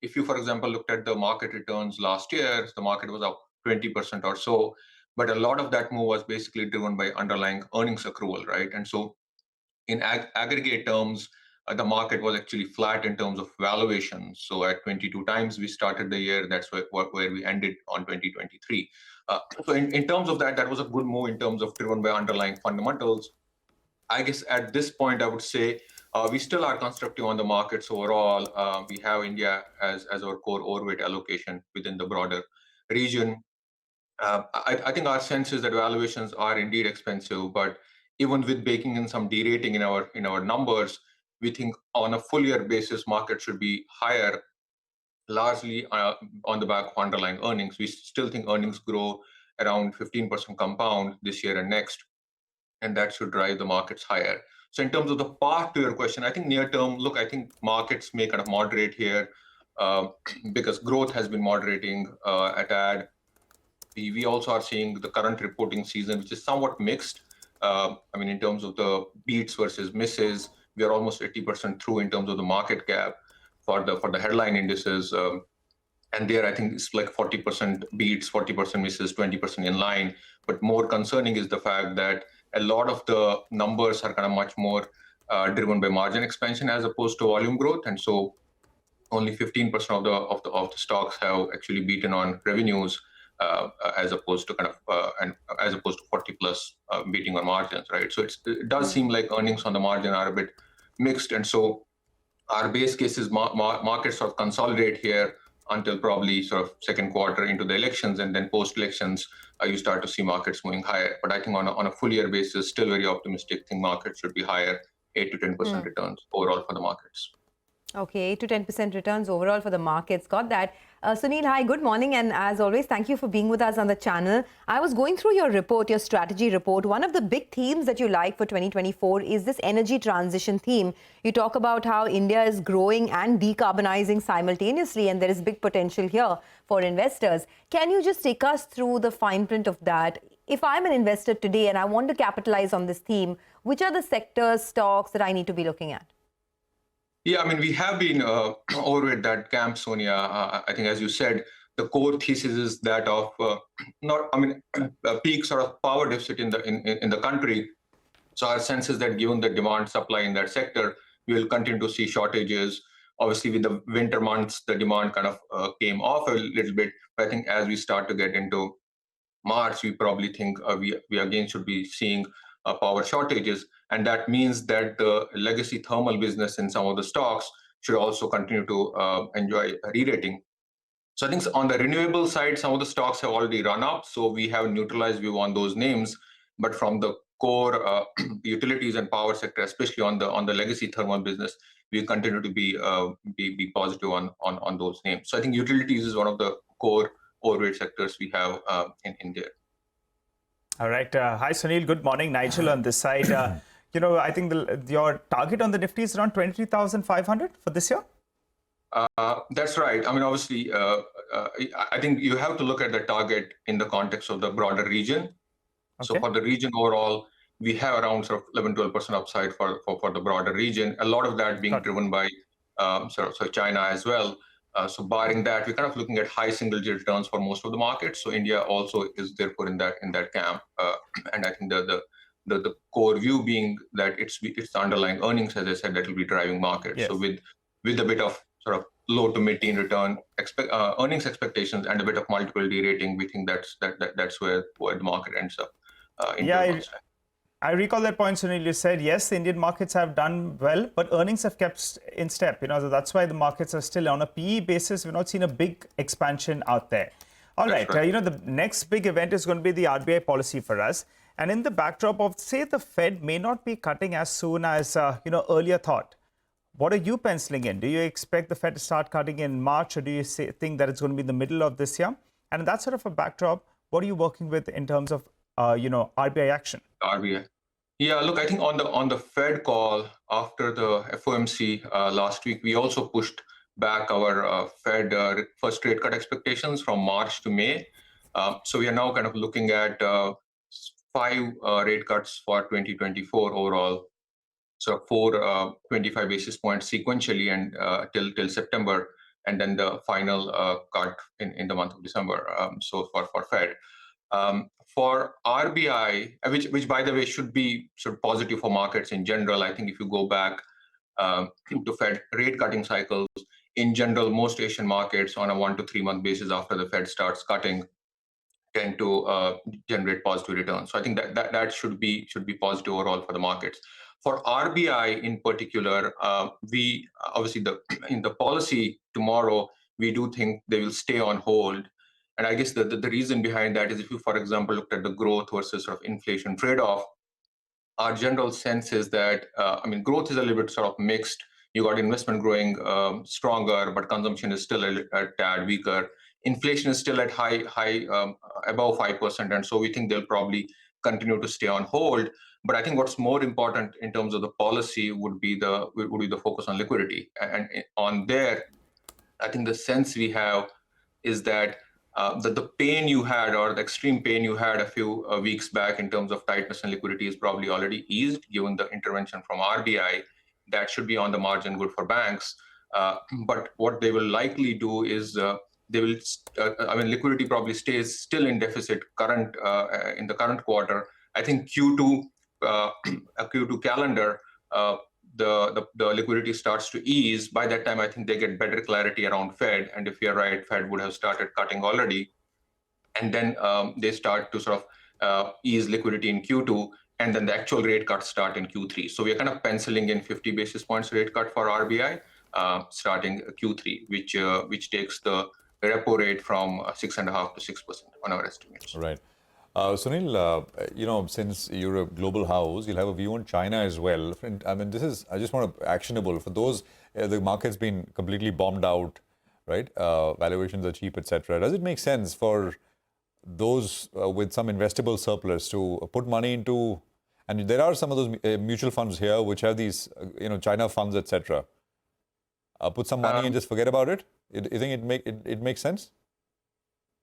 Speaker 20: If you, for example, looked at the market returns last year, the market was up 20% or so, but a lot of that move was basically driven by underlying earnings accrual, right? And so in aggregate terms, the market was actually flat in terms of valuation. So at 22 times we started the year, that's where we ended on 2023. So in terms of that was a good move in terms of driven by underlying fundamentals. I guess at this point, I would say we still are constructive on the markets overall. We have India as our core overweight allocation within the broader region. I think our sense is that valuations are indeed expensive, but even with baking in some derating in our numbers, we think on a full year basis, market should be higher, largely on the back of underlying earnings. We still think earnings grow around 15% compound this year and next, and that should drive the markets higher. So in terms of the path to your question, I think near term, look, I think markets may kind of moderate here because growth has been moderating at ad. We also are seeing the current reporting season, which is somewhat mixed. I mean, in terms of the beats versus misses, we are almost 80% through in terms of the market cap for the headline indices. And there, I think it's like 40% beats, 40% misses, 20% in line. But more concerning is the fact that a lot of the numbers are kind of much more driven by margin expansion as opposed to volume growth. And so only 15% of the stocks have actually beaten on revenues as opposed to 40 plus beating on margins, right? So it does seem like earnings on the margin are a bit mixed. And so our base case is markets sort of consolidate here until probably sort of second quarter into the elections, and then post-elections, you start to see markets moving higher. But I think on a full year basis, still very optimistic. Think markets should be higher, 8 to 10% returns overall for the markets.
Speaker 3: Okay, 8 to 10% returns overall for the markets. Got that. Sunil, hi, good morning. And as always, thank you for being with us on the channel. I was going through your report, your strategy report. One of the big themes that you like for 2024 is this energy transition theme. You talk about how India is growing and decarbonizing simultaneously, and there is big potential here for investors. Can you just take us through the fine print of that? If I'm an investor today and I want to capitalize on this theme, which are the sectors, stocks that I need to be looking at?
Speaker 20: Yeah, I mean, we have been overweight that camp, Sonia. I think, as you said, the core thesis is that of a peak sort of power deficit in the country. So our sense is that given the demand supply in that sector, we will continue to see shortages. Obviously, with the winter months, the demand kind of came off a little bit. But I think as we start to get into March, we probably think we again should be seeing power shortages. And that means that the legacy thermal business in some of the stocks should also continue to enjoy a re-rating. So I think on the renewable side, some of the stocks have already run up. So we have neutralized view on those names. But from the core utilities and power sector, especially on the legacy thermal business, we continue to be positive on those names. So I think utilities is one of the core overweight sectors we have in India.
Speaker 4: All right. Hi, Sunil. Good morning. Nigel on this side. I think your target on the Nifty is around 23,500 for this year?
Speaker 20: That's right. I mean, obviously, I think you have to look at the target in the context of the broader region. Okay. So for the region overall, we have around sort of 11-12% upside for the broader region. A lot of that being driven by China as well. So barring that, we're kind of looking at high single-digit returns for most of the markets. So India also is therefore in that camp. And I think the core view being that it's the underlying earnings, as I said, that will be driving markets. Yes. So with a bit of sort of low to mid-teen return earnings expectations and a bit of multiple de-rating, we think that's where the market ends up.
Speaker 4: I recall that point, Sunil. You said, yes, the Indian markets have done well, but earnings have kept in step. So that's why the markets are still on a PE basis. We've not seen a big expansion out there. All right. The next big event is going to be the RBI policy for us. And in the backdrop of, say, the Fed may not be cutting as soon as earlier thought, what are you penciling in? Do you expect the Fed to start cutting in March, or do you think that it's going to be in the middle of this year? And in that sort of a backdrop, what are you working with in terms of RBI action?
Speaker 20: RBI. Yeah, look, I think on the Fed call after the FOMC last week, we also pushed back our Fed first rate cut expectations from March to May. So we are now kind of looking at 5 rate cuts for 2024 overall. So 4 25 basis points sequentially and till September, and then the final cut in the month of December. So for Fed. For RBI, which by the way should be sort of positive for markets in general. I think if you go back to Fed rate cutting cycles, in general, most Asian markets on a 1 to 3 month basis after the Fed starts cutting tend to generate positive returns. So I think that should be positive overall for the markets. For RBI in particular, we obviously in the policy tomorrow, we do think they will stay on hold. And I guess the reason behind that is if you, for example, looked at the growth versus sort of inflation trade-off, our general sense is that, growth is a little bit sort of mixed. You got investment growing stronger, but consumption is still a tad weaker. Inflation is still at high above 5%. And so we think they'll probably continue to stay on hold. But I think what's more important in terms of the policy would be the focus on liquidity. And on there, I think the sense we have is that the pain you had, or the extreme pain you had a few weeks back in terms of tightness and liquidity, is probably already eased given the intervention from RBI. That should be on the margin good for banks. But what they will likely do is liquidity probably stays still in deficit in the current quarter. I think Q2 calendar, the liquidity starts to ease. By that time, I think they get better clarity around Fed. And if you're right, Fed would have started cutting already. And then they start to sort of ease liquidity in Q2. And then the actual rate cuts start in Q3. So we're kind of penciling in 50 basis points rate cut for RBI starting Q3, which takes the repo rate from 6.5% to 6% on our estimates.
Speaker 2: Right. Sunil, since you're a global house, you'll have a view on China as well. I mean, I just want to actionable for those, the market's been completely bombed out, right? Valuations are cheap, etc. Does it make sense for those with some investable surplus to put money into, and there are some of those mutual funds here which have these, China funds, etc. Put some money and just forget about it? You think it makes sense?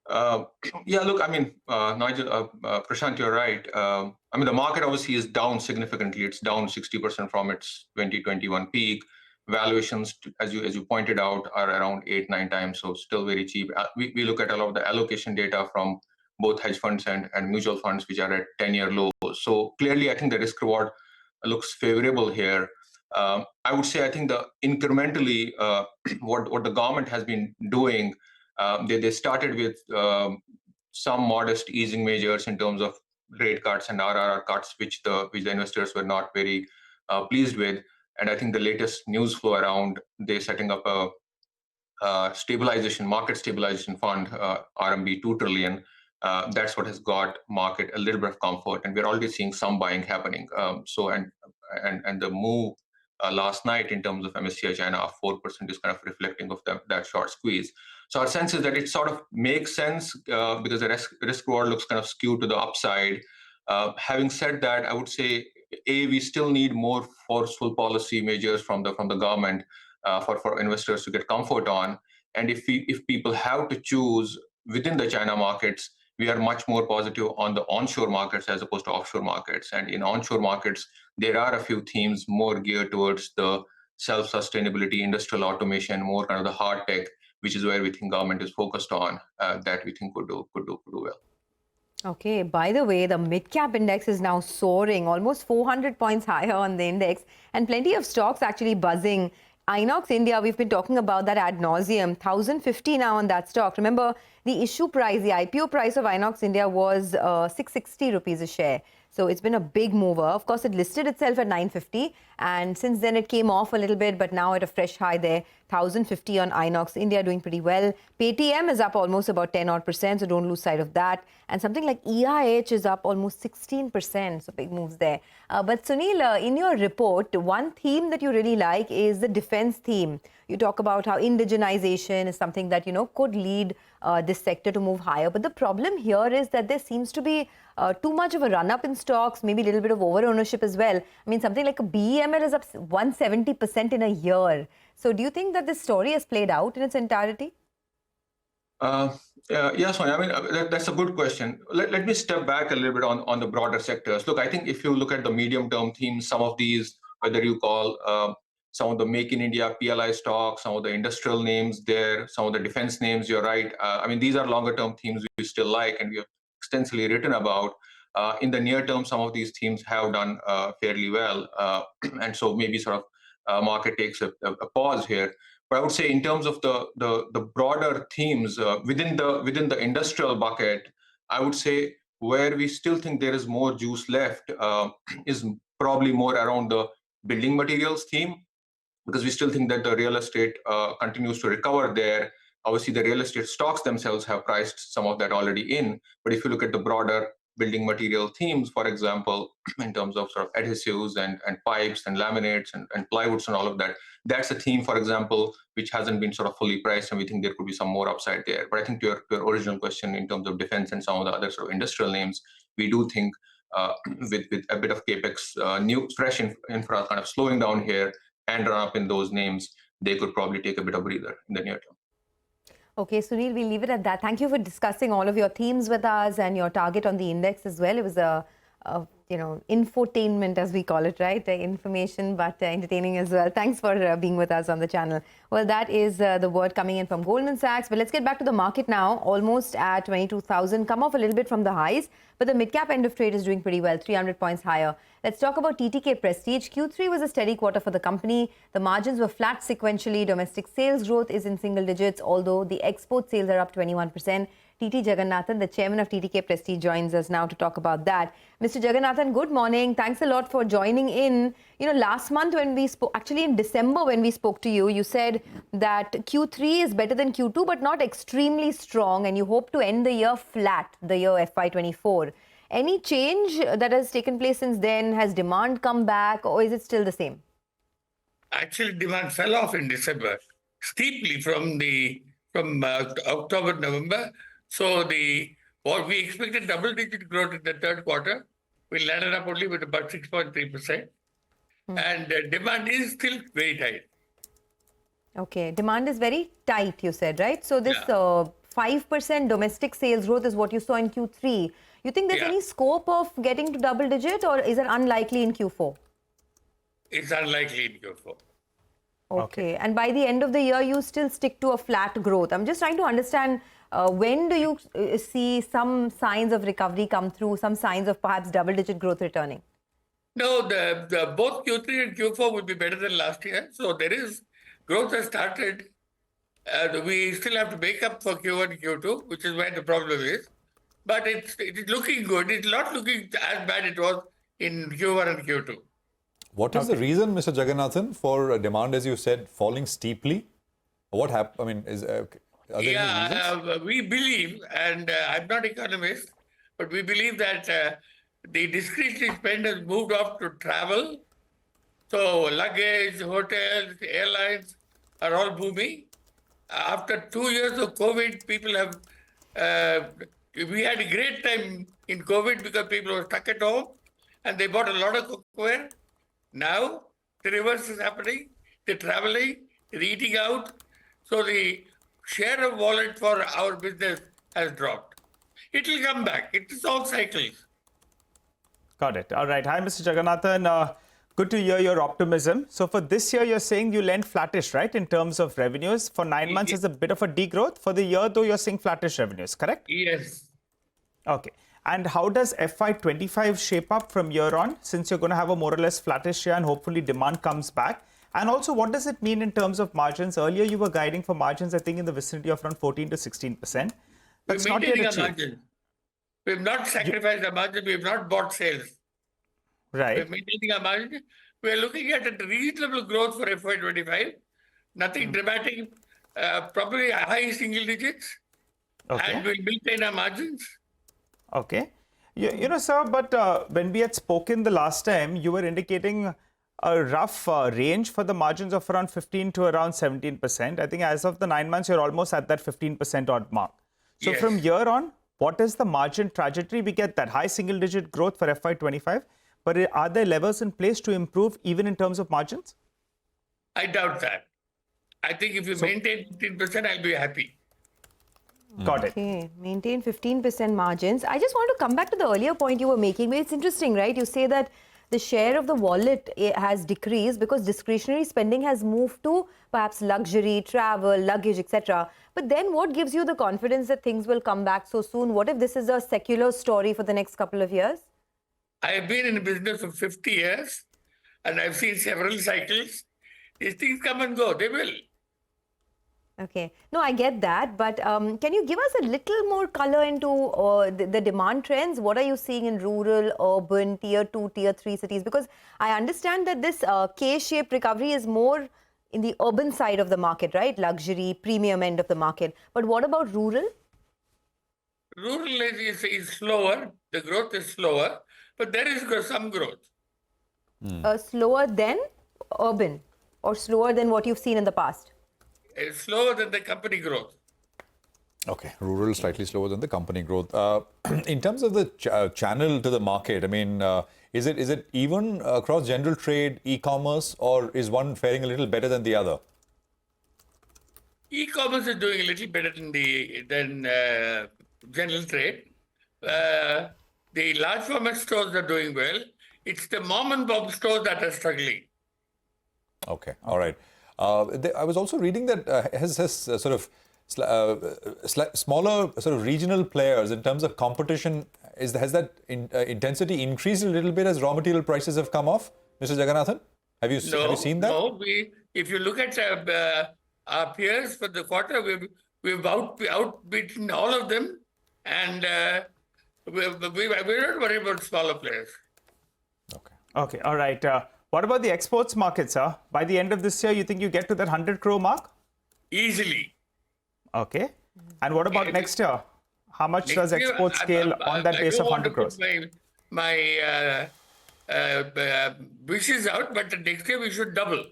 Speaker 20: Yeah, look, Nigel, Prashant, you're right. The market obviously is down significantly. It's down 60% from its 2021 peak. Valuations, as you pointed out, are around 8-9 times, so still very cheap. We look at a lot of the allocation data from both hedge funds and mutual funds, which are at 10-year lows. So clearly, I think the risk reward looks favorable here. I would say I think the incrementally what the government has been doing. They started with some modest easing measures in terms of rate cuts and RRR cuts, which the investors were not very pleased with. And I think the latest news flow around they setting up a market stabilization fund, RMB 2 trillion. That's what has got market a little bit of comfort, and we're already seeing some buying happening. And the move last night in terms of MSCI China of 4% is kind of reflecting of that short squeeze. So our sense is that it sort of makes sense because the risk reward looks kind of skewed to the upside. Having said that, I would say, we still need more forceful policy measures from the government for investors to get comfort on. And if people have to choose within the China markets, we are much more positive on the onshore markets as opposed to offshore markets. And in onshore markets, there are a few themes more geared towards the self-sustainability, industrial automation, more kind of the hard tech, which is where we think government is focused on, that we think could do well.
Speaker 3: Okay, by the way, the mid-cap index is now soaring, almost 400 points higher on the index, and plenty of stocks actually buzzing. Inox India, we've been talking about that ad nauseum, 1,050 now on that stock. Remember, the issue price, the IPO price of Inox India was 660 rupees a share. So it's been a big mover. Of course, it listed itself at 950, and since then it came off a little bit, but now at a fresh high there, 1,050 on Inox India doing pretty well. Paytm is up almost about 10 odd percent, so don't lose sight of that. And something like EIH is up almost 16%, so big moves there. But Sunil, in your report, one theme that you really like is the defense theme. You talk about how indigenization is something that, could lead this sector to move higher. But the problem here is that there seems to be too much of a run-up in stocks, maybe a little bit of over-ownership as well. I mean, something like a BEML is up 170% in a year. So do you think that this story has played out in its entirety?
Speaker 20: Yeah, Sonia, I mean, that's a good question. Let me step back a little bit on the broader sectors. Look, I think if you look at the medium-term themes, some of these, whether you call some of the Make in India PLI stocks, some of the industrial names there, some of the defense names, you're right. I mean, these are longer-term themes we still like and we have extensively written about. In the near term, some of these themes have done fairly well. And so maybe sort of market takes a pause here. But I would say in terms of the broader themes within the industrial bucket, I would say where we still think there is more juice left is probably more around the building materials theme, because we still think that the real estate continues to recover there. Obviously, the real estate stocks themselves have priced some of that already in. But if you look at the broader building material themes, for example, in terms of sort of adhesives and pipes and laminates and plywoods and all of that, that's a theme, for example, which hasn't been sort of fully priced, and we think there could be some more upside there. But I think to your original question in terms of defense and some of the other sort of industrial names, we do think with a bit of capex, new fresh infra kind of slowing down here and run up in those names, they could probably take a bit of breather in the near term.
Speaker 3: Okay, Sunil, we'll leave it at that. Thank you for discussing all of your themes with us and your target on the index as well. It was a infotainment, as we call it, right? Information, but entertaining as well. Thanks for being with us on the channel. Well, that is the word coming in from Goldman Sachs. But let's get back to the market now. Almost at 22,000, come off a little bit from the highs, but the mid-cap end of trade is doing pretty well, 300 points higher. Let's talk about TTK Prestige. Q3 was a steady quarter for the company. The margins were flat sequentially. Domestic sales growth is in single digits, although the export sales are up 21%. TT Jagannathan, the chairman of TTK Prestige, joins us now to talk about that. Mr. Jagannathan, good morning. Thanks a lot for joining in. Last month when we spoke, actually in December when we spoke to you, you said that Q3 is better than Q2, but not extremely strong, and you hope to end the year flat, the year FY24. Any change that has taken place since then? Has demand come back, or is it still the same?
Speaker 21: Actually, demand fell off in December steeply from October, November. So what we expected double-digit growth in the third quarter, we landed up only with about 6.3%. And demand is still very tight.
Speaker 3: Okay, demand is very tight, you said, right? So this 5% domestic sales growth is what you saw in Q3. You think there's any scope of getting to double digit, or is it unlikely in Q4?
Speaker 21: It's unlikely in Q4.
Speaker 3: Okay. And by the end of the year, you still stick to a flat growth. I'm just trying to understand, when do you see some signs of recovery come through, some signs of perhaps double-digit growth returning?
Speaker 21: No, both Q3 and Q4 will be better than last year. So there is growth has started. We still have to make up for Q1 and Q2, which is where the problem is. But it's looking good. It's not looking as bad it was in Q1 and Q2.
Speaker 2: What is the reason, Mr. Jagannathan, for demand, as you said, falling steeply? What happened? I mean, are there any reasons?
Speaker 21: We believe, and I'm not an economist, but we believe that the discretionary spend has moved off to travel. So luggage, hotels, airlines are all booming. After 2 years of COVID, people have... we had a great time in COVID because people were stuck at home and they bought a lot of cookware. Now, the reverse is happening. They're traveling, they're eating out. So the share of wallet for our business has dropped. It will come back. It is all cycles.
Speaker 4: Got it. All right. Hi, Mr. Jagannathan. Good to hear your optimism. So for this year, you're saying you'll end flattish, right, in terms of revenues? For 9 months, is a bit of a degrowth. For the year, though, you're saying flattish revenues, correct?
Speaker 21: Yes.
Speaker 4: Okay. And how does FY25 shape up from here on, since you're going to have a more or less flattish year and hopefully demand comes back? And also, what does it mean in terms of margins? Earlier, you were guiding for margins, I think, in the vicinity of around 14 to 16%. That's not yet achieved.
Speaker 21: Margin. We have not sacrificed our margin. We have not bought sales.
Speaker 4: Right.
Speaker 21: We're maintaining our margin. We are looking at a reasonable growth for FY25. Nothing dramatic. Probably high single digits.
Speaker 4: Okay.
Speaker 21: And we'll maintain our margins.
Speaker 4: Okay. You know, sir, but when we had spoken the last time, you were indicating a rough range for the margins of around 15 to around 17%. I think as of the 9 months, you're almost at that 15% odd mark. So
Speaker 21: Yes.
Speaker 4: from here on, what is the margin trajectory? We get that high single-digit growth for FY25, but are there levels in place to improve even in terms of margins?
Speaker 21: I doubt that. I think if you maintain 15%, I'll be happy.
Speaker 4: Got it.
Speaker 3: Okay, maintain 15% margins. I just want to come back to the earlier point you were making. It's interesting, right? You say that the share of the wallet has decreased because discretionary spending has moved to perhaps luxury, travel, luggage, etc. But then what gives you the confidence that things will come back so soon? What if this is a secular story for the next couple of years?
Speaker 21: I have been in the business for 50 years and I've seen several cycles. These things come and go. They will.
Speaker 3: Okay. No, I get that. But can you give us a little more color into the demand trends? What are you seeing in rural, urban, tier 2, tier 3 cities? Because I understand that this K-shaped recovery is more in the urban side of the market, right? Luxury, premium end of the market. But what about rural?
Speaker 21: Rural is slower. The growth is slower. But there is some growth.
Speaker 3: Slower than urban or slower than what you've seen in the past?
Speaker 21: It's slower than the company growth.
Speaker 2: Okay, rural slightly slower than the company growth. In terms of the channel to the market, I mean, is it even across general trade, e-commerce, or is one faring a little better than the other?
Speaker 21: E-commerce is doing a little better than general trade. The large format stores are doing well. It's the mom and pop stores that are struggling.
Speaker 2: Okay, all right. I was also reading that has sort of smaller sort of regional players in terms of competition, has that intensity increased a little bit as raw material prices have come off? Mr. Jagannathan, have you seen that?
Speaker 21: No, if you look at our peers for the quarter, we've outbeaten all of them, and we're not worried about smaller players.
Speaker 4: Okay, all right. What about the exports market, sir? By the end of this year, you think you get to that 100 crore mark?
Speaker 21: Easily.
Speaker 4: Okay. And what about next year? How much does export scale on that base of 100 crores?
Speaker 21: My wishes out, but next year we should double.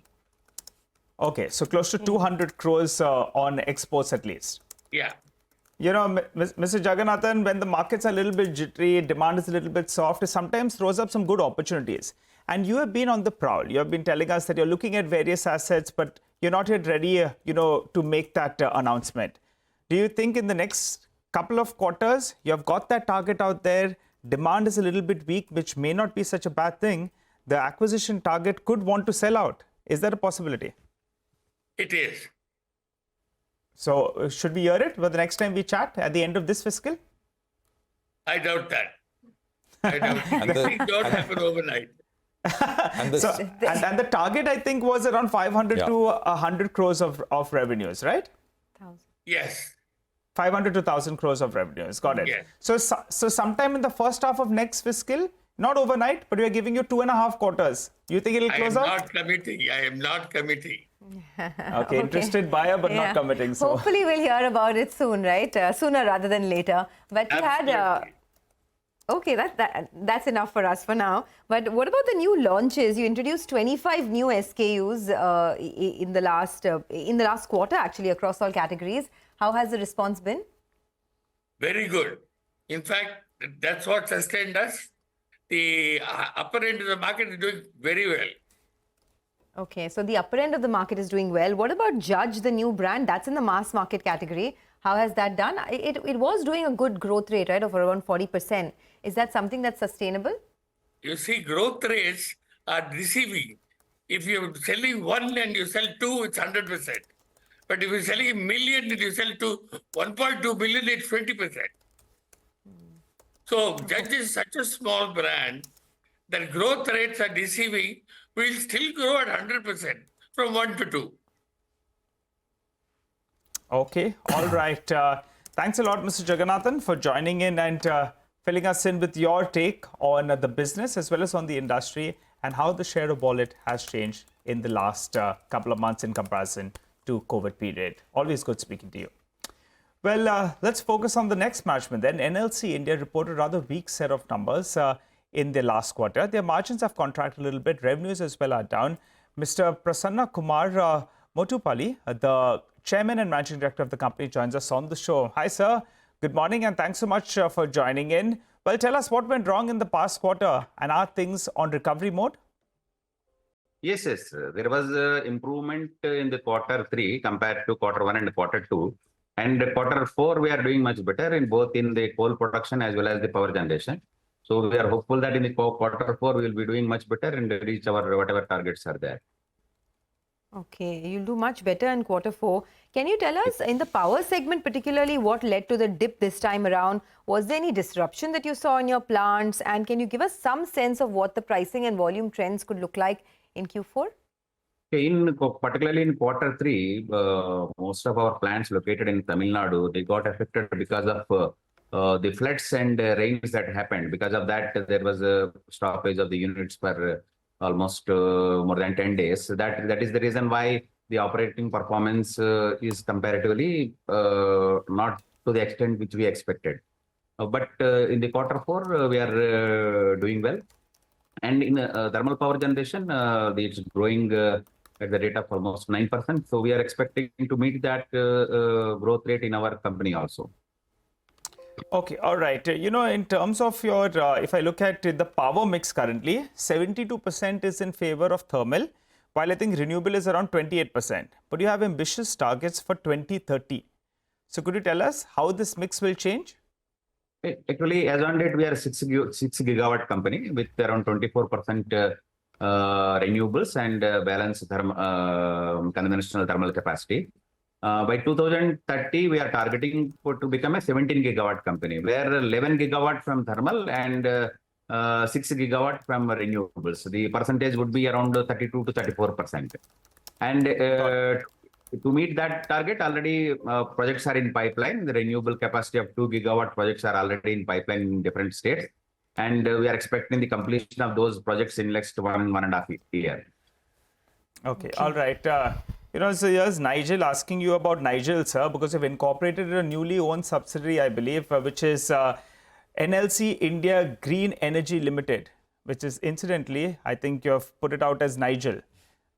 Speaker 4: Okay, so close to 200 crores on exports at least.
Speaker 21: Yeah.
Speaker 4: You know, Mr. Jagannathan, when the markets are a little bit jittery, demand is a little bit soft, it sometimes throws up some good opportunities. And you have been on the prowl. You have been telling us that you're looking at various assets, but you're not yet ready, to make that announcement. Do you think in the next couple of quarters, you have got that target out there, demand is a little bit weak, which may not be such a bad thing, the acquisition target could want to sell out? Is that a possibility?
Speaker 21: It is.
Speaker 4: So should we hear it for the next time we chat at the end of this fiscal?
Speaker 21: I doubt that. I doubt that. Things don't happen overnight.
Speaker 4: And the target, I think, was around 500 to 100 crores of revenues, right?
Speaker 21: Yes.
Speaker 4: 500 to 1,000 crores of revenues. Got it.
Speaker 21: Yes.
Speaker 4: So sometime in the first half of next fiscal, not overnight, but we are giving you 2.5 quarters. You think it'll close out?
Speaker 21: I am not committing.
Speaker 4: Okay, interested buyer, but not committing. So
Speaker 3: hopefully we'll hear about it soon, right? Sooner rather than later. But we had... Okay, that's enough for us for now. But what about the new launches? You introduced 25 new SKUs in the last quarter, actually, across all categories. How has the response been?
Speaker 21: Very good. In fact, that's what sustained us. The upper end of the market is doing very well.
Speaker 3: Okay, so the upper end of the market is doing well. What about Judge, the new brand? That's in the mass market category. How has that done? It was doing a good growth rate, right, of around 40%. Is that something that's sustainable?
Speaker 21: You see, growth rates are deceiving. If you're selling one and you sell two, it's 100%. But if you're selling a million and you sell to 1.2 million, it's 20%. So Judge is such a small brand that growth rates are deceiving. We'll still grow at 100% from 1 to 2.
Speaker 4: Okay, all right. Thanks a lot, Mr. Jagannathan, for joining in and filling us in with your take on the business as well as on the industry and how the share of wallet has changed in the last couple of months in comparison to COVID period. Always good speaking to you. Well, let's focus on the next management then. NLC India reported a rather weak set of numbers in the last quarter. Their margins have contracted a little bit. Revenues as well are down. Mr. Prasanna Kumar Motupalli, the chairman and managing director of the company, joins us on the show. Hi, sir. Good morning and thanks so much for joining in. Well, tell us what went wrong in the past quarter and are things on recovery mode?
Speaker 1: Yes. There was improvement in the quarter 3 compared to quarter 1 and quarter 2. And quarter 4, we are doing much better in both in the coal production as well as the power generation. So we are hopeful that in the quarter 4, we will be doing much better and reach our whatever targets are there.
Speaker 3: Okay, you'll do much better in quarter 4. Can you tell us in the power segment particularly what led to the dip this time around? Was there any disruption that you saw in your plants? And can you give us some sense of what the pricing and volume trends could look like in Q4?
Speaker 1: Particularly in quarter 3, most of our plants located in Tamil Nadu, they got affected because of the floods and rains that happened. Because of that, there was a stoppage of the units for almost more than 10 days. So that is the reason why the operating performance is comparatively not to the extent which we expected. But in the quarter 4, we are doing well. And in thermal power generation, it's growing at the rate of almost 9%. So we are expecting to meet that growth rate in our company also.
Speaker 4: Okay, all right. In terms of your, if I look at the power mix currently, 72% is in favor of thermal, while I think renewable is around 28%. But you have ambitious targets for 2030. So could you tell us how this mix will change?
Speaker 1: Actually, as on date, we are a 6 gigawatt company with around 24% renewables and balance conventional thermal capacity. By 2030, we are targeting to become a 17 gigawatt company, where 11 gigawatt from thermal and 6 gigawatt from renewables. The percentage would be around 32 to 34%. And to meet that target, already projects are in pipeline. The renewable capacity of 2 gigawatt projects are already in pipeline in different states. And we are expecting the completion of those projects in next 1.5 years.
Speaker 4: Okay, all right. So here's Nigel asking you about Nigel, sir, because you've incorporated a newly owned subsidiary, I believe, which is NLC India Green Energy Limited, which is incidentally, I think you have put it out as Nigel.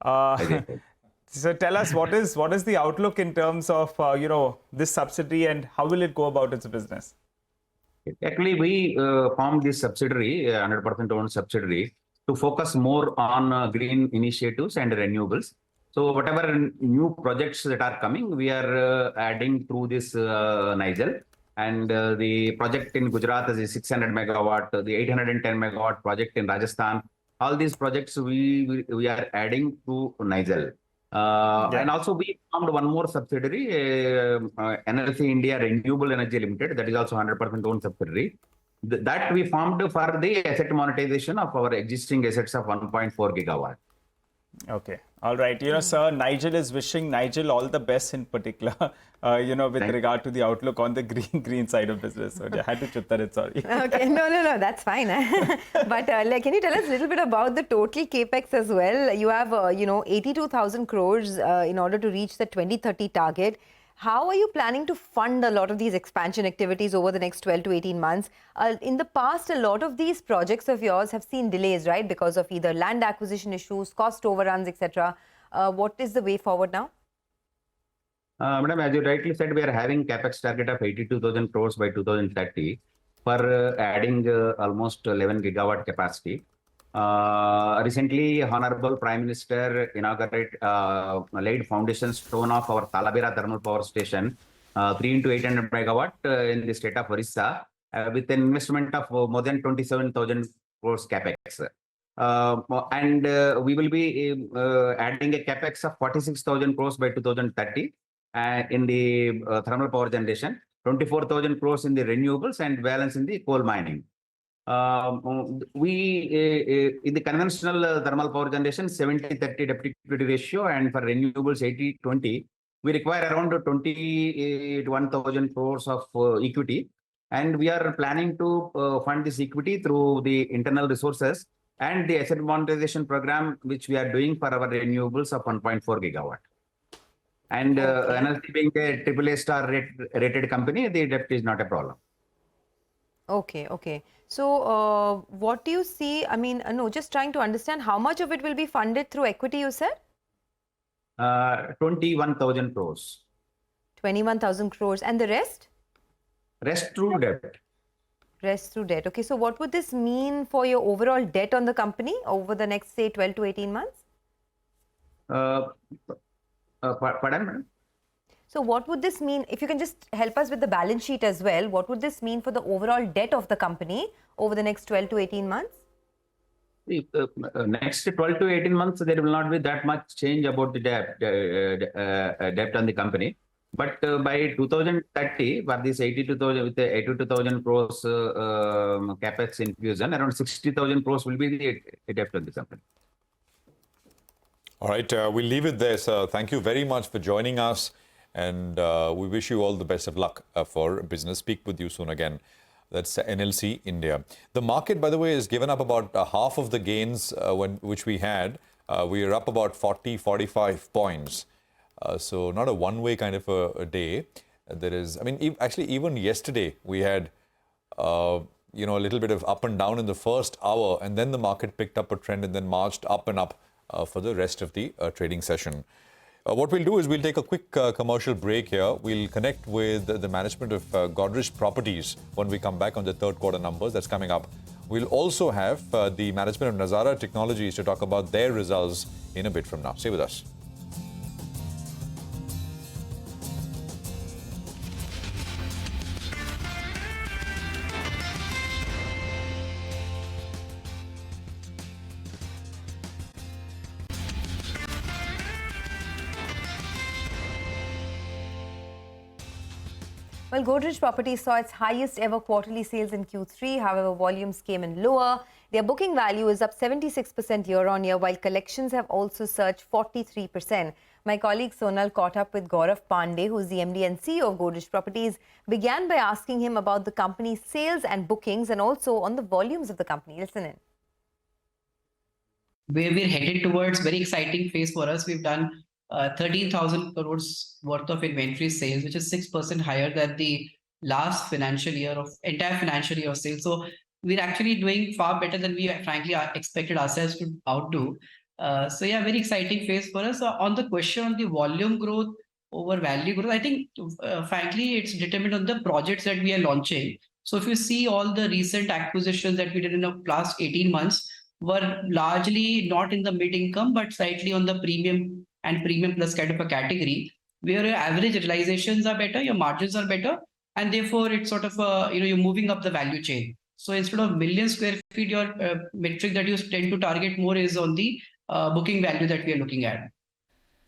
Speaker 4: So tell us what is the outlook in terms of this subsidiary and how will it go about its business?
Speaker 1: Actually, we formed this subsidiary, 100% owned subsidiary, to focus more on green initiatives and renewables. So whatever new projects that are coming, we are adding through this Nigel. And the project in Gujarat is a 600 megawatt, the 810 megawatt project in Rajasthan. All these projects we are adding to Nigel. And also we formed one more subsidiary, NLC India Renewable Energy Limited, that is also 100% owned subsidiary. That we formed for the asset monetization of our existing assets of 1.4 gigawatt.
Speaker 4: Okay. All right. Sir, Nigel is wishing Nigel all the best in particular, with regard to the outlook on the green side of business. So I had to chuttar it, sorry.
Speaker 3: Okay. No, that's fine. But can you tell us a little bit about the total capex as well? You have, 82,000 crores in order to reach the 2030 target. How are you planning to fund a lot of these expansion activities over the next 12 to 18 months? In the past, a lot of these projects of yours have seen delays, right? Because of either land acquisition issues, cost overruns, etc. What is the way forward now?
Speaker 1: Madam, as you rightly said, we are having capex target of 82,000 crores by 2030 for adding almost 11 gigawatt capacity. Recently, Honorable Prime Minister laid foundation stone of our Talabira thermal power station, 3 into 800 megawatt in the state of Orissa, with an investment of more than 27,000 crores capex. And we will be adding a capex of 46,000 crores by 2030 in the thermal power generation, 24,000 crores in the renewables and balance in the coal mining. We in the conventional thermal power generation 70-30 debt equity ratio, and for renewables 80-20, we require around 21,000 crores of equity, and we are planning to fund this equity through the internal resources and the asset monetization program which we are doing for our renewables of 1.4 gigawatt. And
Speaker 3: Okay.
Speaker 1: NLC being a AAA star rated company, the debt is not a problem.
Speaker 3: Okay, okay. So, what do you see? I mean, no, just trying to understand how much of it will be funded through equity, you said?
Speaker 1: 21,000 crores.
Speaker 3: 21,000 crores. And the rest?
Speaker 1: Rest through debt.
Speaker 3: Rest through debt. Okay, so what would this mean for your overall debt on the company over the next, say, 12 to 18 months?
Speaker 1: Pardon, madam?
Speaker 3: So what would this mean? If you can just help us with the balance sheet as well, what would this mean for the overall debt of the company over the next 12 to 18 months?
Speaker 1: Next 12 to 18 months, there will not be that much change about the debt on the company. But by 2030, for this 82,000 with the 82,000 crores capex infusion, around 60,000 crores will be the debt on the company.
Speaker 2: All right, we'll leave it there, sir. Thank you very much for joining us. And we wish you all the best of luck for business. Speak with you soon again. That's NLC India. The market, by the way, has given up about half of the gains which we had. We are up about 40, 45 points. So not a one-way kind of a day. There is, I mean, actually, even yesterday we had, a little bit of up and down in the first hour, and then the market picked up a trend and then marched up and up for the rest of the trading session. What we'll do is we'll take a quick commercial break here. We'll connect with the management of Godrej Properties when we come back on the third quarter numbers. That's coming up. We'll also have the management of Nazara Technologies to talk about their results in a bit from now. Stay with us.
Speaker 3: Well, Godrej Properties saw its highest ever quarterly sales in Q3. However, volumes came in lower. Their booking value is up 76% year-on-year, while collections have also surged 43%. My colleague Sonal caught up with Gaurav Pandey, who is the MD and CEO of Godrej Properties, began by asking him about the company's sales and bookings and also on the volumes of the company. Listen in.
Speaker 5: Where we're headed towards very exciting phase for us. We've done 13,000 crores worth of inventory sales, which is 6% higher than the last financial year of entire financial year of sales. So we're actually doing far better than we frankly expected ourselves to outdo. So yeah, very exciting phase for us. On the question on the volume growth over value growth, I think frankly it's determined on the projects that we are launching. So if you see all the recent acquisitions that we did in the last 18 months were largely not in the mid-income, but slightly on the premium and premium plus kind of a category, where your average realizations are better, your margins are better, and therefore it's sort of you're moving up the value chain. So instead of million square feet, your metric that you tend to target more is on the booking value that we are looking at.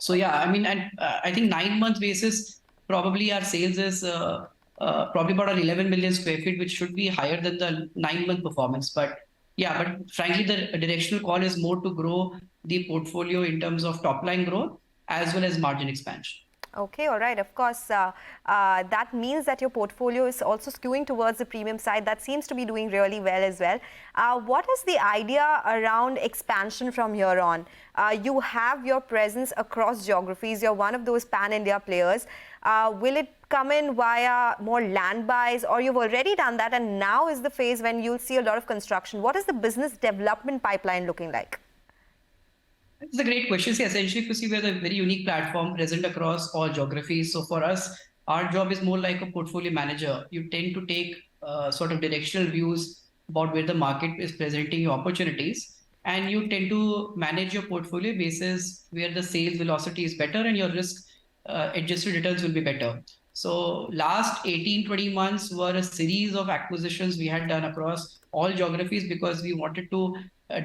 Speaker 5: So yeah, I mean, and I think 9 month basis, probably our sales is probably about 11 million square feet, which should be higher than the 9 month performance. But yeah, but frankly, the directional call is more to grow the portfolio in terms of top line growth as well as margin expansion.
Speaker 8: Okay, all right. Of course, that means that your portfolio is also skewing towards the premium side. That seems to be doing really well as well. What is the idea around expansion from here on? You have your presence across geographies. You're one of those pan-India players. Will it come in via more land buys, or you've already done that and now is the phase when you'll see a lot of construction? What is the business development pipeline looking like?
Speaker 5: It's a great question. See, essentially, if you see, we're a very unique platform present across all geographies. So for us, our job is more like a portfolio manager. You tend to take sort of directional views about where the market is presenting you opportunities, and you tend to manage your portfolio basis where the sales velocity is better and your risk adjusted returns will be better. So last 18-20 months were a series of acquisitions we had done across all geographies because we wanted to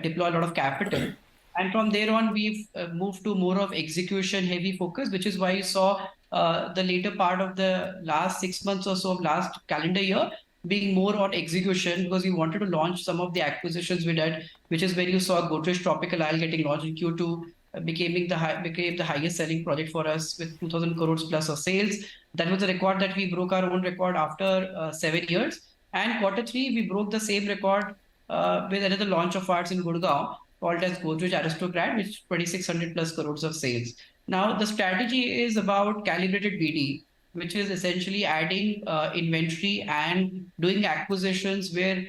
Speaker 5: deploy a lot of capital. And from there on, we've moved to more of execution heavy focus, which is why you saw the later part of the last 6 months or so of last calendar year being more on execution, because we wanted to launch some of the acquisitions we did, which is where you saw Godrej Tropical Isle getting launched in Q2, became the highest selling project for us with 2,000 crores plus of sales. That was a record that we broke our own record after 7 years. And Q3, we broke the same record with another launch of ours in Gurgaon. called as Godrej Aristocrat, which is 2,600 plus crores of sales. Now, the strategy is about calibrated BD, which is essentially adding inventory and doing acquisitions where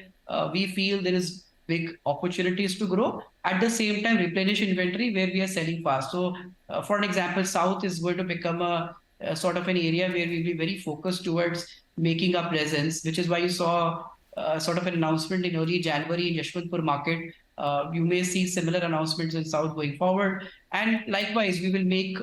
Speaker 5: we feel there is big opportunities to grow. At the same time, replenish inventory where we are selling fast. So, for an example, South is going to become a sort of an area where we'll be very focused towards making up presence, which is why you saw sort of an announcement in early January in Yashwantpur market. You may see similar announcements in South going forward. And likewise, we will make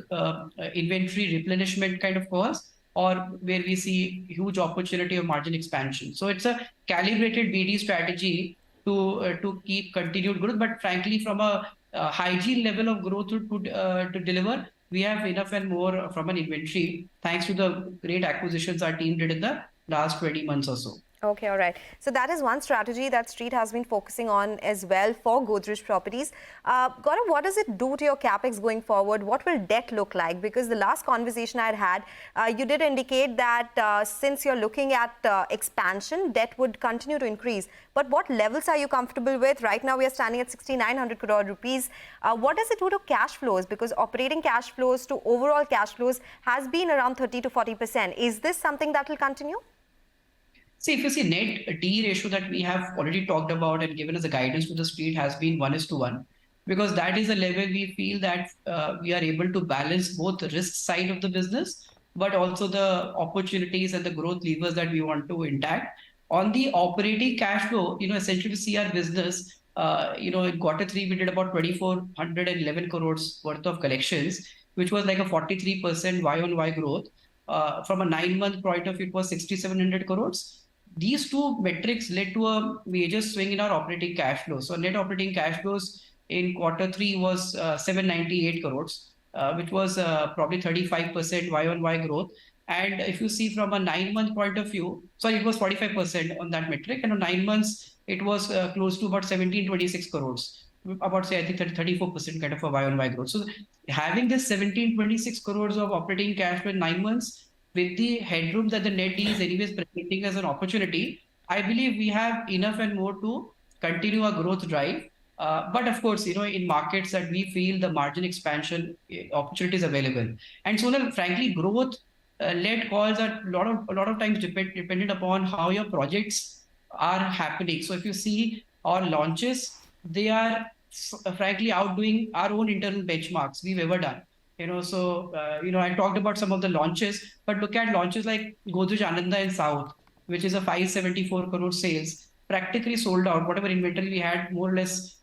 Speaker 5: inventory replenishment kind of calls, or where we see huge opportunity of margin expansion. So it's a calibrated BD strategy to keep continued growth. But frankly, from a hygiene level of growth to deliver, we have enough and more from an inventory, thanks to the great acquisitions our team did in the last 20 months or so.
Speaker 8: Okay, all right. So that is one strategy that Street has been focusing on as well for Godrej Properties. Gaurav, what does it do to your capex going forward? What will debt look like? Because the last conversation I had, you did indicate that since you're looking at expansion, debt would continue to increase. But what levels are you comfortable with? Right now, we are standing at 6,900 crore rupees. What does it do to cash flows? Because operating cash flows to overall cash flows has been around 30 to 40%. Is this something that will continue?
Speaker 5: See, if you see net D ratio that we have already talked about and given as a guidance to the Street has been 1:1, because that is a level we feel that we are able to balance both the risk side of the business, but also the opportunities and the growth levers that we want to intact. On the operating cash flow, essentially to see our business, in Q3, we did about 2,411 crores worth of collections, which was like a 43% Y-on-Y growth. From a 9-month point of view, it was 6,700 crores. These two metrics led to a major swing in our operating cash flow. So net operating cash flows in Q3 was 798 crores, which was probably 35% Y-on-Y growth. And if you see from a 9-month point of view, sorry, it was 45% on that metric. And on 9 months, it was close to about 1726 crores. About, say, I think 34% kind of a Y-on-Y growth. So having this 1726 crores of operating cash flow in 9 months, with the headroom that the net D is anyways presenting as an opportunity, I believe we have enough and more to continue our growth drive. But of course, in markets that we feel the margin expansion opportunities available. And so, frankly, growth led calls are a lot of times dependent upon how your projects are happening. So if you see our launches, they are frankly outdoing our own internal benchmarks we've ever done. I talked about some of the launches, but look at launches like Godrej Ananda in South, which is a 574 crore sales, practically sold out. Whatever inventory we had, more or less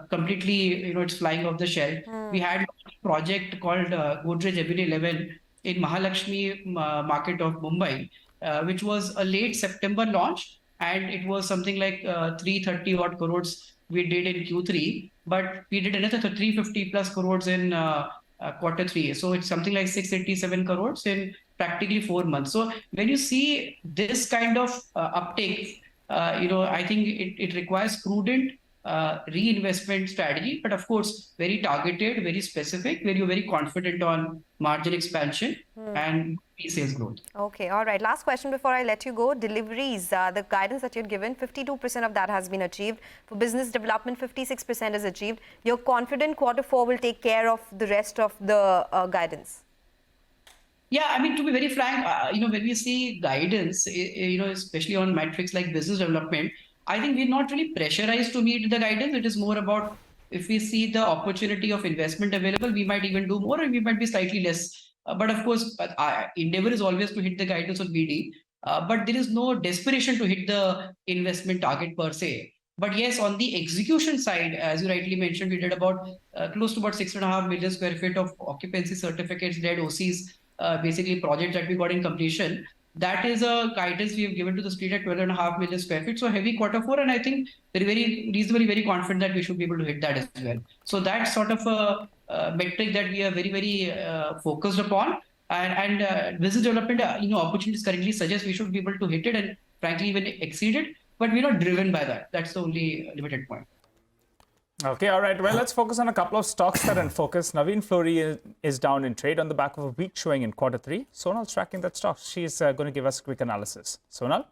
Speaker 5: completely, it's flying off the shelf. We had a project called Godrej Avenue 11 in Mahalakshmi market of Mumbai, which was a late September launch, and it was something like 330 odd crores we did in Q3, but we did another 350 plus crores in Q3. So it's something like 687 crores in practically 4 months. So when you see this kind of uptake, I think it requires prudent reinvestment strategy, but of course, very targeted, very specific, where you're very confident on margin expansion and sales growth.
Speaker 8: Okay, all right. Last question before I let you go. Deliveries, the guidance that you'd given, 52% of that has been achieved. For business development, 56% is achieved. You're confident Q4 will take care of the rest of the guidance?
Speaker 5: Yeah, I mean, to be very frank, when we see guidance, especially on metrics like business development, I think we're not really pressurized to meet the guidance. It is more about if we see the opportunity of investment available, we might even do more and we might be slightly less. But of course, our endeavor is always to hit the guidance on BD. But there is no desperation to hit the investment target per se. But yes, on the execution side, as you rightly mentioned, we did about close to about 6.5 million square feet of occupancy certificates, led OCs, basically projects that we got in completion. That is a guidance we have given to the Street at 12.5 million square feet. So heavy Q4, and I think they're very reasonably very confident that we should be able to hit that as well. So that's sort of a metric that we are very, very focused upon. And business development, opportunities currently suggest we should be able to hit it and frankly even exceed it. But we're not driven by that. That's the only limited point.
Speaker 4: Okay, all right. Well, let's focus on a couple of stocks that are in focus. Naveen Fluorine is down in trade on the back of a weak showing in Q3. Sonal's tracking that stock. She's going to give us a quick analysis. Sonal?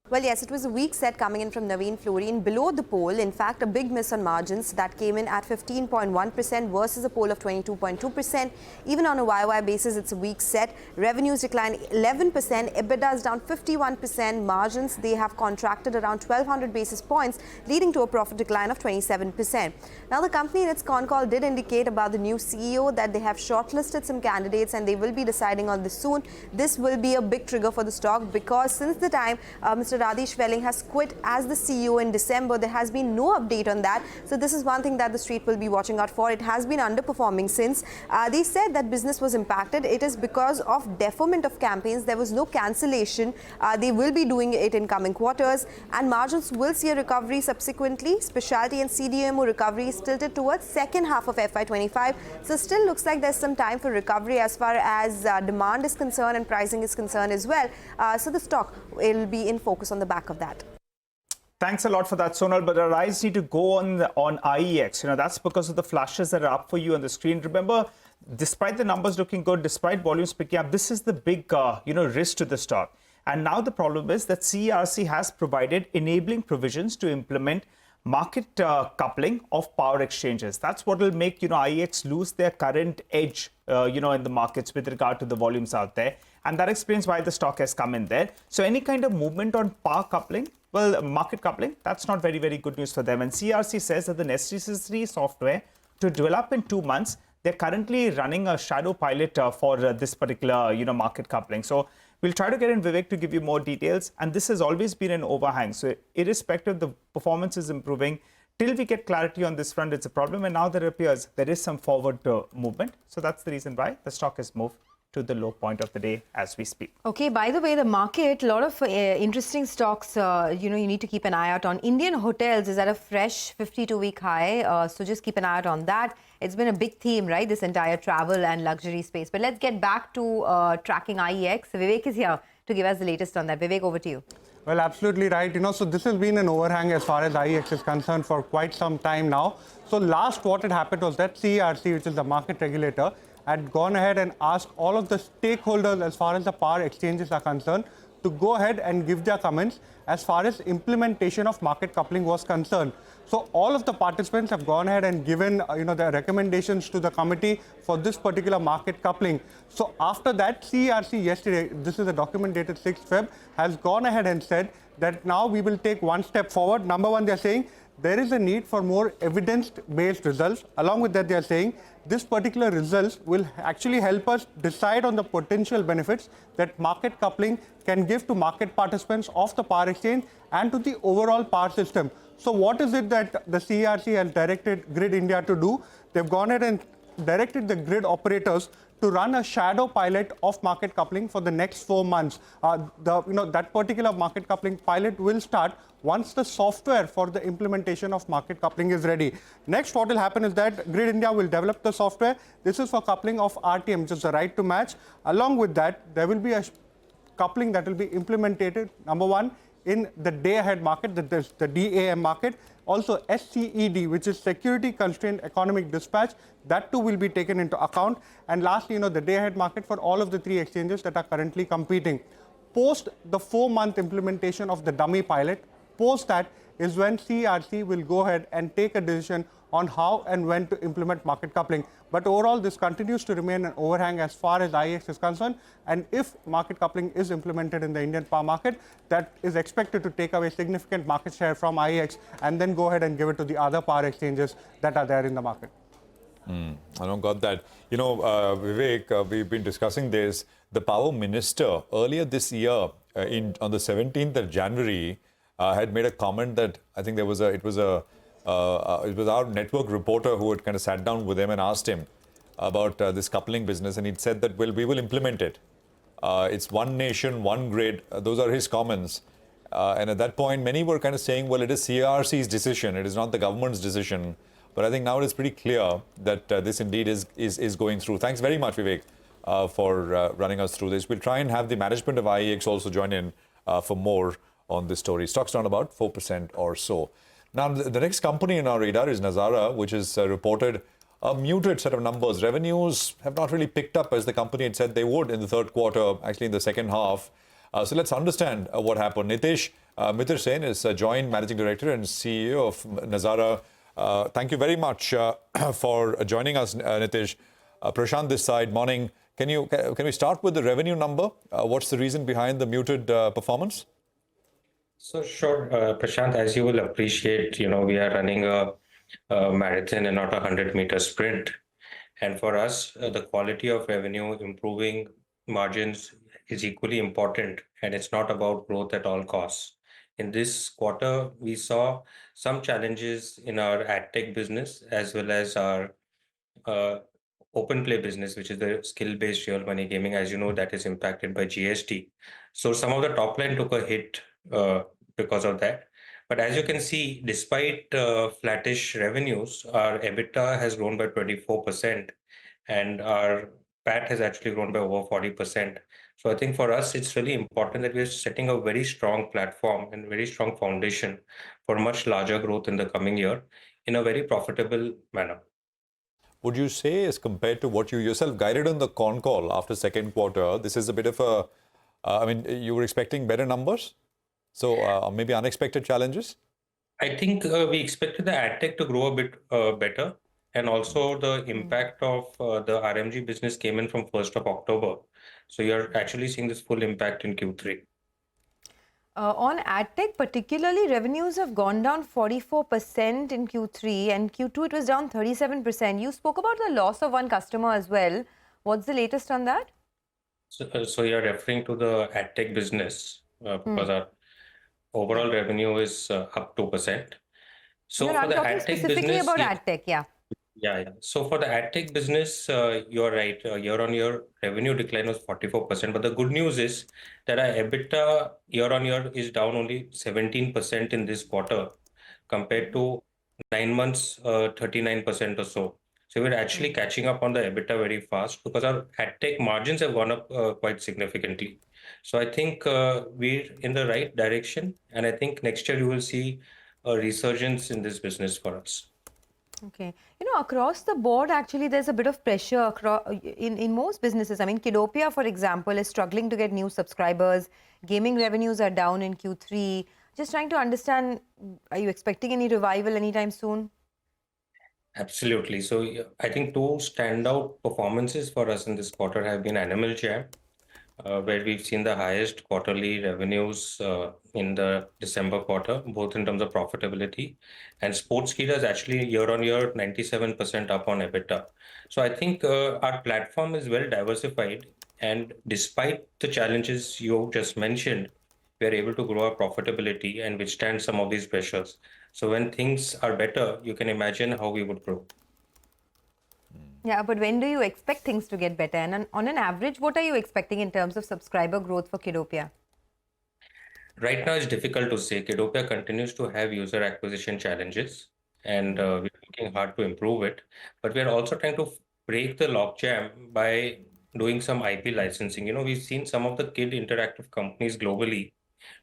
Speaker 8: Well, yes, it was a weak set coming in from Naveen Fluorine below the pole. In fact, a big miss on margins that came in at 15.1% versus a pole of 22.2%. Even on a YY basis, it's a weak set. Revenues declined 11%, EBITDA is down 51%. Margins, they have contracted around 1,200 basis points, leading to a profit decline of 27%. Now, the company in its con call did indicate about the new CEO that they have shortlisted some candidates and they will be deciding on this soon. This will be a big trigger for the stock because since the time Mr. Radish Velling has quit as the CEO in December, there has been no update on that. So this is one thing that the street will be watching out for. It has been underperforming since. They said that business was impacted. It is because of deferment of campaigns. There was no cancellation. They will be doing it in coming quarters and margins will see a recovery subsequently. Specialty and CDMO recovery is tilted towards second half of FY25. So still looks like there's some time for recovery as far as demand is concerned and pricing is concerned as well. So the stock will be in focus on the back of that.
Speaker 4: Thanks a lot for that, Sonal. But our eyes need to go on IEX. That's because of the flashes that are up for you on the screen. Remember, despite the numbers looking good, despite volumes picking up, this is the big, risk to the stock. And now the problem is that CERC has provided enabling provisions to implement market coupling of power exchanges. That's what will make, IEX lose their current edge, in the markets with regard to the volumes out there. And that explains why the stock has come in there. So any kind of movement on power coupling, well, market coupling, that's not very, very good news for them. And CERC says that the necessary software to develop in 2 months, they're currently running a shadow pilot for this particular, market coupling. So we'll try to get in Vivek to give you more details. And this has always been an overhang. So irrespective, the performance is improving. Till we get clarity on this front, it's a problem. And now there appears there is some forward movement. So that's the reason why the stock has moved to the low point of the day as we speak.
Speaker 3: Okay, by the way, the market, a lot of interesting stocks, you need to keep an eye out on. Indian Hotels is at a fresh 52-week high. So just keep an eye out on that. It's been a big theme, right? This entire travel and luxury space. But let's get back to tracking IEX. Vivek is here to give us the latest on that. Vivek, over to you.
Speaker 9: Well, absolutely right. So this has been an overhang as far as IEX is concerned for quite some time now. So last what had happened was that CERC, which is the market regulator, had gone ahead and asked all of the stakeholders as far as the power exchanges are concerned to go ahead and give their comments as far as implementation of market coupling was concerned. So all of the participants have gone ahead and given their recommendations to the committee for this particular market coupling. So after that, CERC yesterday, this is a document dated 6th Feb, has gone ahead and said that now we will take one step forward. Number one, they're saying there is a need for more evidence-based results. Along with that, they are saying this particular results will actually help us decide on the potential benefits that market coupling can give to market participants of the power exchange and to the overall power system. So what is it that the CERC has directed Grid India to do? They've gone ahead and directed the grid operators to run a shadow pilot of market coupling for the next 4 months. That particular market coupling pilot will start once the software for the implementation of market coupling is ready. Next, what will happen is that Grid India will develop the software. This is for coupling of RTM, which is the right to match. Along with that, there will be a coupling that will be implemented, number one, in the day-ahead market, the DAM market. Also, SCED, which is Security Constrained Economic Dispatch, that too will be taken into account. And lastly, the day-ahead market for all of the 3 exchanges that are currently competing. Post the 4-month implementation of the dummy pilot, post that is when CERC will go ahead and take a decision on how and when to implement market coupling. But overall, this continues to remain an overhang as far as IEX is concerned. And if market coupling is implemented in the Indian power market, that is expected to take away significant market share from IEX and then go ahead and give it to the other power exchanges that are there in the market.
Speaker 2: I don't got that. Vivek, we've been discussing this. The power minister earlier this year, on the 17th of January, had made a comment that I think it was our network reporter who had kind of sat down with him and asked him about this coupling business, and he'd said that, well, we will implement it. It's one nation, one grid. Those are his comments. And at that point, many were kind of saying, well, it is CERC's decision. It is not the government's decision. But I think now it is pretty clear that this indeed is going through. Thanks very much, Vivek, for running us through this. We'll try and have the management of IEX also join in for more on this story. Stocks down about 4% or so. Now, the next company in our radar is Nazara, which has reported a muted set of numbers. Revenues have not really picked up as the company had said they would in the third quarter, actually in the second half. So let's understand what happened. Nitish, Mithir Sen is Joint Managing Director and CEO of Nazara. Thank you very much for joining us, Nitish. Prashant this side, morning. Can we start with the revenue number? What's the reason behind the muted performance?
Speaker 10: So sure, Prashant, as you will appreciate, we are running a marathon and not a 100-meter sprint. And for us, the quality of revenue, improving margins is equally important, and it's not about growth at all costs. In this quarter, we saw some challenges in our ad tech business as well as our open play business, which is the skill-based real money gaming. As you know, that is impacted by GST. So some of the top line took a hit because of that. But as you can see, despite flattish revenues, our EBITDA has grown by 24% and our PAT has actually grown by over 40%. So I think for us, it's really important that we're setting a very strong platform and very strong foundation for much larger growth in the coming year in a very profitable manner.
Speaker 2: Would you say, as compared to what you yourself guided on the con call after second quarter, this is a bit of a, you were expecting better numbers? So maybe unexpected challenges?
Speaker 10: I think we expected the ad tech to grow a bit better. And also the impact of the RMG business came in from 1st of October. So you're actually seeing this full impact in Q3.
Speaker 3: On ad tech, particularly, revenues have gone down 44% in Q3 and Q2 it was down 37%. You spoke about the loss of one customer as well. What's the latest on that?
Speaker 10: So you're referring to the ad tech business because our overall revenue is up 2%. So
Speaker 3: I'm talking specifically about ad tech, yeah.
Speaker 10: Yeah. So for the ad tech business, you're right. Year-on-year revenue decline was 44%. But the good news is that our EBITDA year-on-year is down only 17% in this quarter compared to 9 months, 39% or so. So we're actually catching up on the EBITDA very fast because our ad tech margins have gone up quite significantly. So I think we're in the right direction. And I think next year you will see a resurgence in this business for us.
Speaker 3: Okay. Across the board, actually, there's a bit of pressure in most businesses. I mean, Kidopia, for example, is struggling to get new subscribers. Gaming revenues are down in Q3. Just trying to understand, are you expecting any revival anytime soon?
Speaker 10: Absolutely. So I think two standout performances for us in this quarter have been Animal Jam, where we've seen the highest quarterly revenues in the December quarter, both in terms of profitability. And Sportskeeda is actually year-on-year 97% up on EBITDA. So I think our platform is well diversified. And despite the challenges you just mentioned, we are able to grow our profitability and withstand some of these pressures. So when things are better, you can imagine how we would grow.
Speaker 3: Yeah, but when do you expect things to get better? And on an average, what are you expecting in terms of subscriber growth for Kidopia?
Speaker 10: Right now, it's difficult to say. Kidopia continues to have user acquisition challenges, and we're working hard to improve it. But we're also trying to break the logjam by doing some IP licensing. We've seen some of the kid interactive companies globally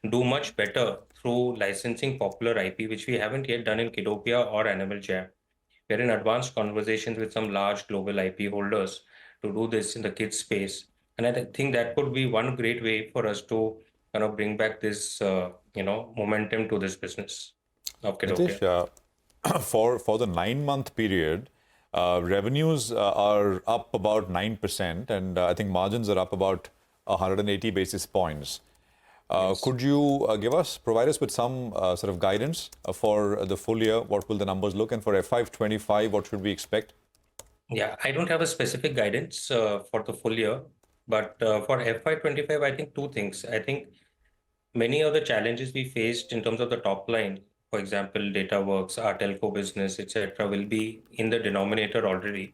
Speaker 10: do much better through licensing popular IP, which we haven't yet done in Kidopia or Animal Jam. We're in advanced conversations with some large global IP holders to do this in the kids space. And I think that could be one great way for us to bring back this, momentum to this business of Kidopia.
Speaker 2: Nitish, for the 9-month period, revenues are up about 9%, and I think margins are up about 180 basis points. Yes. Could you provide us with some sort of guidance for the full year? What will the numbers look? And for FY25, what should we expect?
Speaker 10: Yeah, I don't have a specific guidance for the full year. But for FY25, I think two things. I think many of the challenges we faced in terms of the top line, for example, DataWorks, our telco business, etc., will be in the denominator already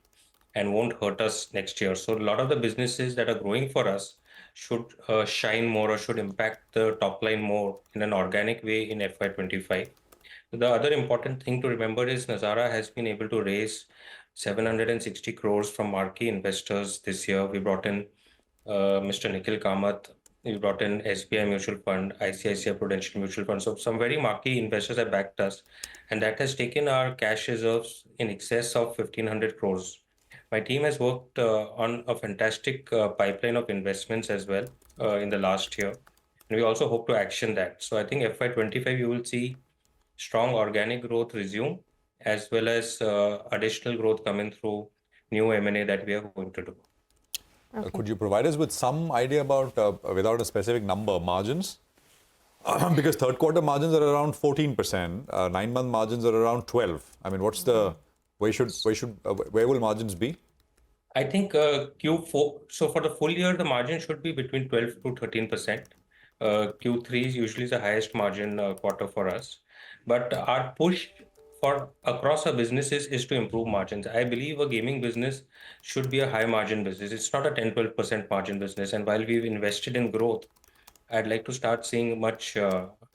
Speaker 10: and won't hurt us next year. So a lot of the businesses that are growing for us should shine more or should impact the top line more in an organic way in FY25. The other important thing to remember is Nazara has been able to raise 760 crores from marquee investors this year. We brought in Mr. Nikhil Kamath. We brought in SBI Mutual Fund, ICICI Prudential Mutual Fund. So some very marquee investors have backed us. And that has taken our cash reserves in excess of 1,500 crores. My team has worked on a fantastic pipeline of investments as well in the last year. And we also hope to action that. So I think FY25, you will see strong organic growth resume, as well as additional growth coming through new M&A that we are going to do.
Speaker 2: Could you provide us with some idea about, without a specific number, margins? Because third quarter margins are around 14%, 9-month margins are around 12. I mean, what's the where will margins be?
Speaker 10: I think Q4. So for the full year, the margin should be between 12 to 13%. Q3 is usually the highest margin quarter for us. But our push for across our businesses is to improve margins. I believe a gaming business should be a high margin business. It's not a 10-12% margin business. And while we've invested in growth, I'd like to start seeing much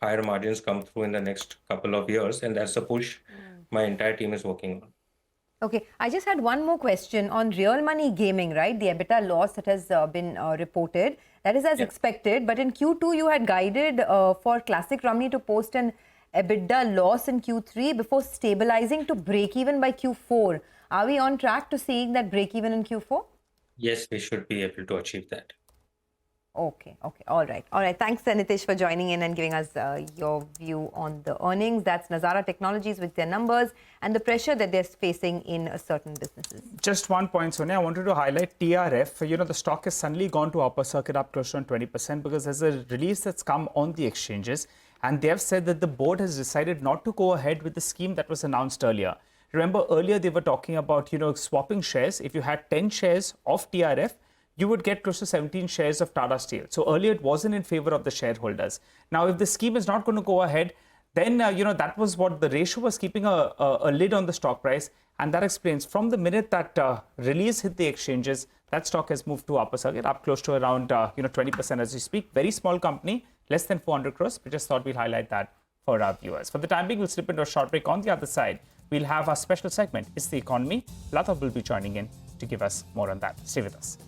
Speaker 10: higher margins come through in the next couple of years. And that's the push my entire team is working on.
Speaker 3: Okay, I just had one more question on real money gaming, right? The EBITDA loss that has been reported, that is as expected. But in Q2, you had guided for Classic Rummy to post an EBITDA loss in Q3 before stabilizing to break even by Q4. Are we on track to seeing that break even in Q4?
Speaker 10: Yes, we should be able to achieve that.
Speaker 3: Okay. All right. Thanks, Nitish, for joining in and giving us your view on the earnings. That's Nazara Technologies with their numbers and the pressure that they're facing in certain businesses.
Speaker 4: Just one point, Sonia, I wanted to highlight TRF. You know, the stock has suddenly gone to upper circuit up close to 20% because there's a release that's come on the exchanges. And they have said that the board has decided not to go ahead with the scheme that was announced earlier. Remember, earlier they were talking about, swapping shares. If you had 10 shares of TRF, you would get close to 17 shares of Tata Steel. So earlier it wasn't in favor of the shareholders. Now, if the scheme is not going to go ahead, then, that was what the ratio was, keeping a lid on the stock price. And that explains from the minute that release hit the exchanges, that stock has moved to upper circuit, up close to around 20% as we speak. Very small company, less than 400 crores. We just thought we'll highlight that for our viewers. For the time being, we'll slip into a short break. On the other side, we'll have our special segment, It's the Economy. Latha will be joining in to give us more on that. Stay with us.